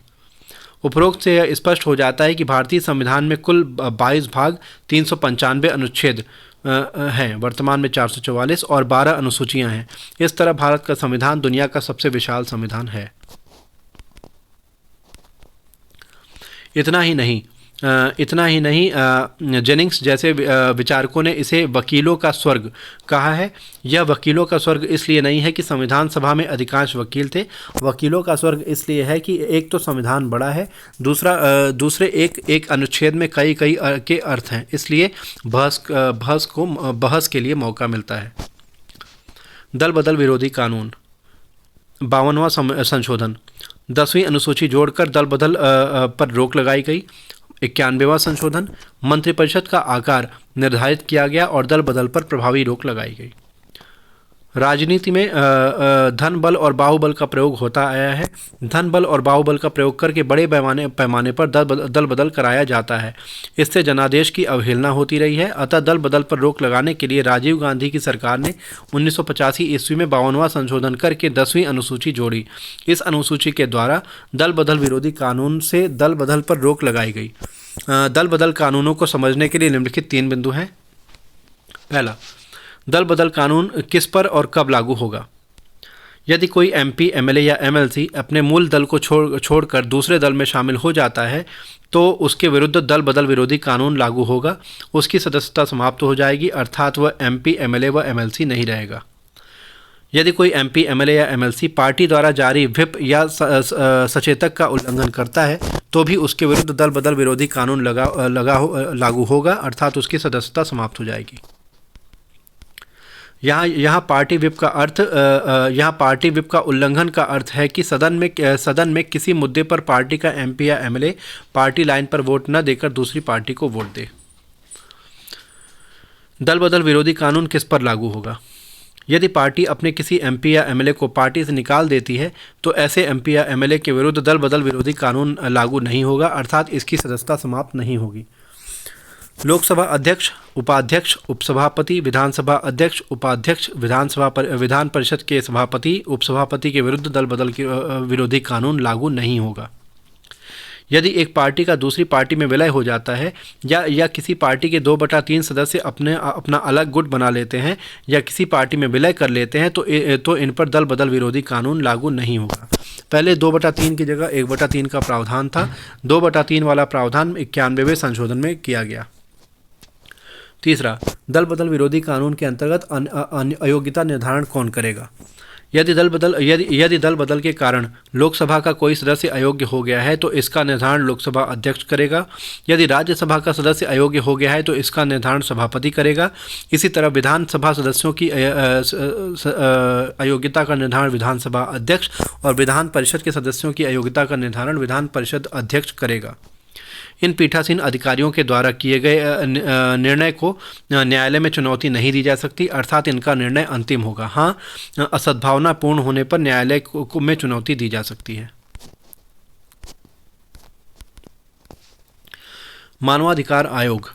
[SPEAKER 1] उपरोक्त से यह स्पष्ट हो जाता है कि भारतीय संविधान में कुल 22 भाग 395 अनुच्छेद हैं, वर्तमान में 444 और 12 अनुसूचियां हैं। इस तरह भारत का संविधान दुनिया का सबसे विशाल संविधान है। इतना ही नहीं, जेनिंग्स जैसे विचारकों ने इसे वकीलों का स्वर्ग कहा है। यह वकीलों का स्वर्ग इसलिए नहीं है कि संविधान सभा में अधिकांश वकील थे। वकीलों का स्वर्ग इसलिए है कि एक तो संविधान बड़ा है, दूसरे एक अनुच्छेद में कई के अर्थ हैं, इसलिए बहस के लिए मौका मिलता है। दल बदल विरोधी कानून, 52वां संशोधन, 10वीं अनुसूची जोड़कर दल बदल पर रोक लगाई गई। 91वां संशोधन, मंत्रिपरिषद का आकार निर्धारित किया गया और दल बदल पर प्रभावी रोक लगाई गई। राजनीति में धन बल और बाहुबल का प्रयोग होता आया है। धन बल और बाहुबल का प्रयोग करके बड़े पैमाने पर दल बदल कराया जाता है। इससे जनादेश की अवहेलना होती रही है। अतः दल बदल पर रोक लगाने के लिए राजीव गांधी की सरकार ने 1985 ईस्वी में 52वां संशोधन करके 10वीं अनुसूची जोड़ी। इस अनुसूची के द्वारा दल बदल विरोधी कानून से दल बदल पर रोक लगाई गई। दल बदल कानूनों को समझने के लिए निम्नलिखित 3 बिंदु हैं। पहला, दल बदल कानून किस पर और कब लागू होगा? यदि कोई एमपी, एमएलए या एमएलसी अपने मूल दल को छोड़कर दूसरे दल में शामिल हो जाता है तो उसके विरुद्ध दल बदल विरोधी कानून लागू होगा। उसकी सदस्यता समाप्त हो जाएगी, अर्थात वह एमपी, एमएलए व एमएलसी नहीं रहेगा। यदि कोई एमपी, एमएलए या एमएलसी पार्टी द्वारा जारी व्हिप या सचेतक का उल्लंघन करता है तो भी उसके विरुद्ध दल बदल विरोधी कानून लागू होगा, अर्थात उसकी सदस्यता समाप्त हो जाएगी। यहाँ पार्टी व्हिप का उल्लंघन का अर्थ है कि सदन में किसी मुद्दे पर पार्टी का एमपी या एमएलए पार्टी लाइन पर वोट न देकर दूसरी पार्टी को वोट दे। दल बदल विरोधी कानून किस पर लागू होगा? यदि पार्टी अपने किसी एमपी या एमएलए को पार्टी से निकाल देती है तो ऐसे एमपी या एमएलए के विरुद्ध दल बदल विरोधी कानून लागू नहीं होगा, अर्थात इसकी सदस्यता समाप्त नहीं होगी। लोकसभा अध्यक्ष, उपाध्यक्ष, उपसभापति, विधानसभा अध्यक्ष, उपाध्यक्ष, विधान परिषद के सभापति, उपसभापति के विरुद्ध दल बदल विरोधी कानून लागू नहीं होगा। यदि एक पार्टी का दूसरी पार्टी में विलय हो जाता है या किसी पार्टी के 2/3 सदस्य अपना अलग गुट बना लेते हैं या किसी पार्टी में विलय कर लेते हैं तो इन पर दल बदल विरोधी कानून लागू नहीं होगा। पहले 2/3 की जगह 1/3 का प्रावधान था। 2/3 वाला प्रावधान 91वें संशोधन में किया गया। तीसरा, दल बदल विरोधी कानून के अंतर्गत अयोग्यता निर्धारण कौन करेगा? यदि दल बदल के कारण लोकसभा का कोई सदस्य अयोग्य हो गया है तो इसका निर्धारण लोकसभा अध्यक्ष करेगा। यदि राज्यसभा का सदस्य अयोग्य हो गया है तो इसका निर्धारण सभापति करेगा। इसी तरह विधानसभा सदस्यों की अयोग्यता का निर्धारण विधानसभा अध्यक्ष और विधान परिषद के सदस्यों की अयोग्यता का निर्धारण विधान परिषद अध्यक्ष करेगा। इन पीठासीन अधिकारियों के द्वारा किए गए निर्णय को न्यायालय में चुनौती नहीं दी जा सकती, अर्थात इनका निर्णय अंतिम होगा। हाँ, असद्भावना पूर्ण होने पर न्यायालय में चुनौती दी जा सकती है। मानवाधिकार आयोग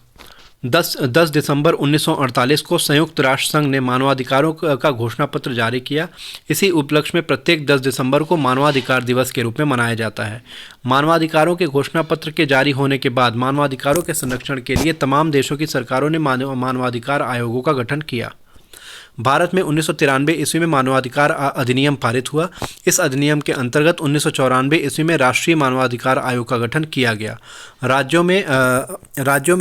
[SPEAKER 1] 10 दिसंबर 1948 को संयुक्त राष्ट्र संघ ने मानवाधिकारों का घोषणा पत्र जारी किया। इसी उपलक्ष्य में प्रत्येक 10 दिसंबर को मानवाधिकार दिवस के रूप में मनाया जाता है। मानवाधिकारों के घोषणा पत्र के जारी होने के बाद मानवाधिकारों के संरक्षण के लिए तमाम देशों की सरकारों ने मानवाधिकार आयोगों का गठन किया। भारत में 1993 ईस्वी में मानवाधिकार अधिनियम पारित हुआ। इस अधिनियम के अंतर्गत 1994 ईस्वी में राष्ट्रीय मानवाधिकार आयोग का गठन किया गया। राज्यों में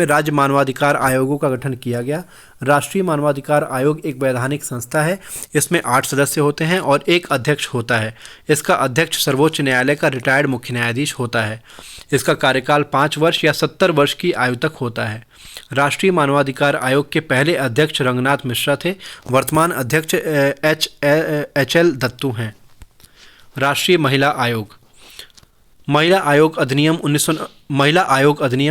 [SPEAKER 1] राज्य मानवाधिकार आयोगों का गठन किया गया। राष्ट्रीय मानवाधिकार आयोग एक वैधानिक संस्था है। इसमें 8 सदस्य होते हैं और एक अध्यक्ष होता है। इसका अध्यक्ष सर्वोच्च न्यायालय का रिटायर्ड मुख्य न्यायाधीश होता है। इसका कार्यकाल 5 वर्ष या 70 वर्ष की आयु तक होता है। राष्ट्रीय मानवाधिकार आयोग के पहले अध्यक्ष रंगनाथ मिश्रा थे। वर्तमान अध्यक्ष HL दत्तू हैं। राष्ट्रीय महिला आयोग महिला आयोग अधिनियम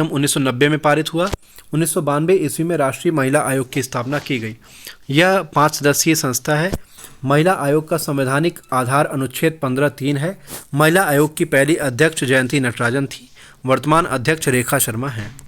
[SPEAKER 1] 1990 में पारित हुआ। 1992 ईस्वी में राष्ट्रीय महिला आयोग की स्थापना की गई। यह 5 सदस्यीय संस्था है। महिला आयोग का संवैधानिक आधार अनुच्छेद 15(3) है। महिला आयोग की पहली अध्यक्ष जयंती नटराजन थी। वर्तमान अध्यक्ष रेखा शर्मा हैं।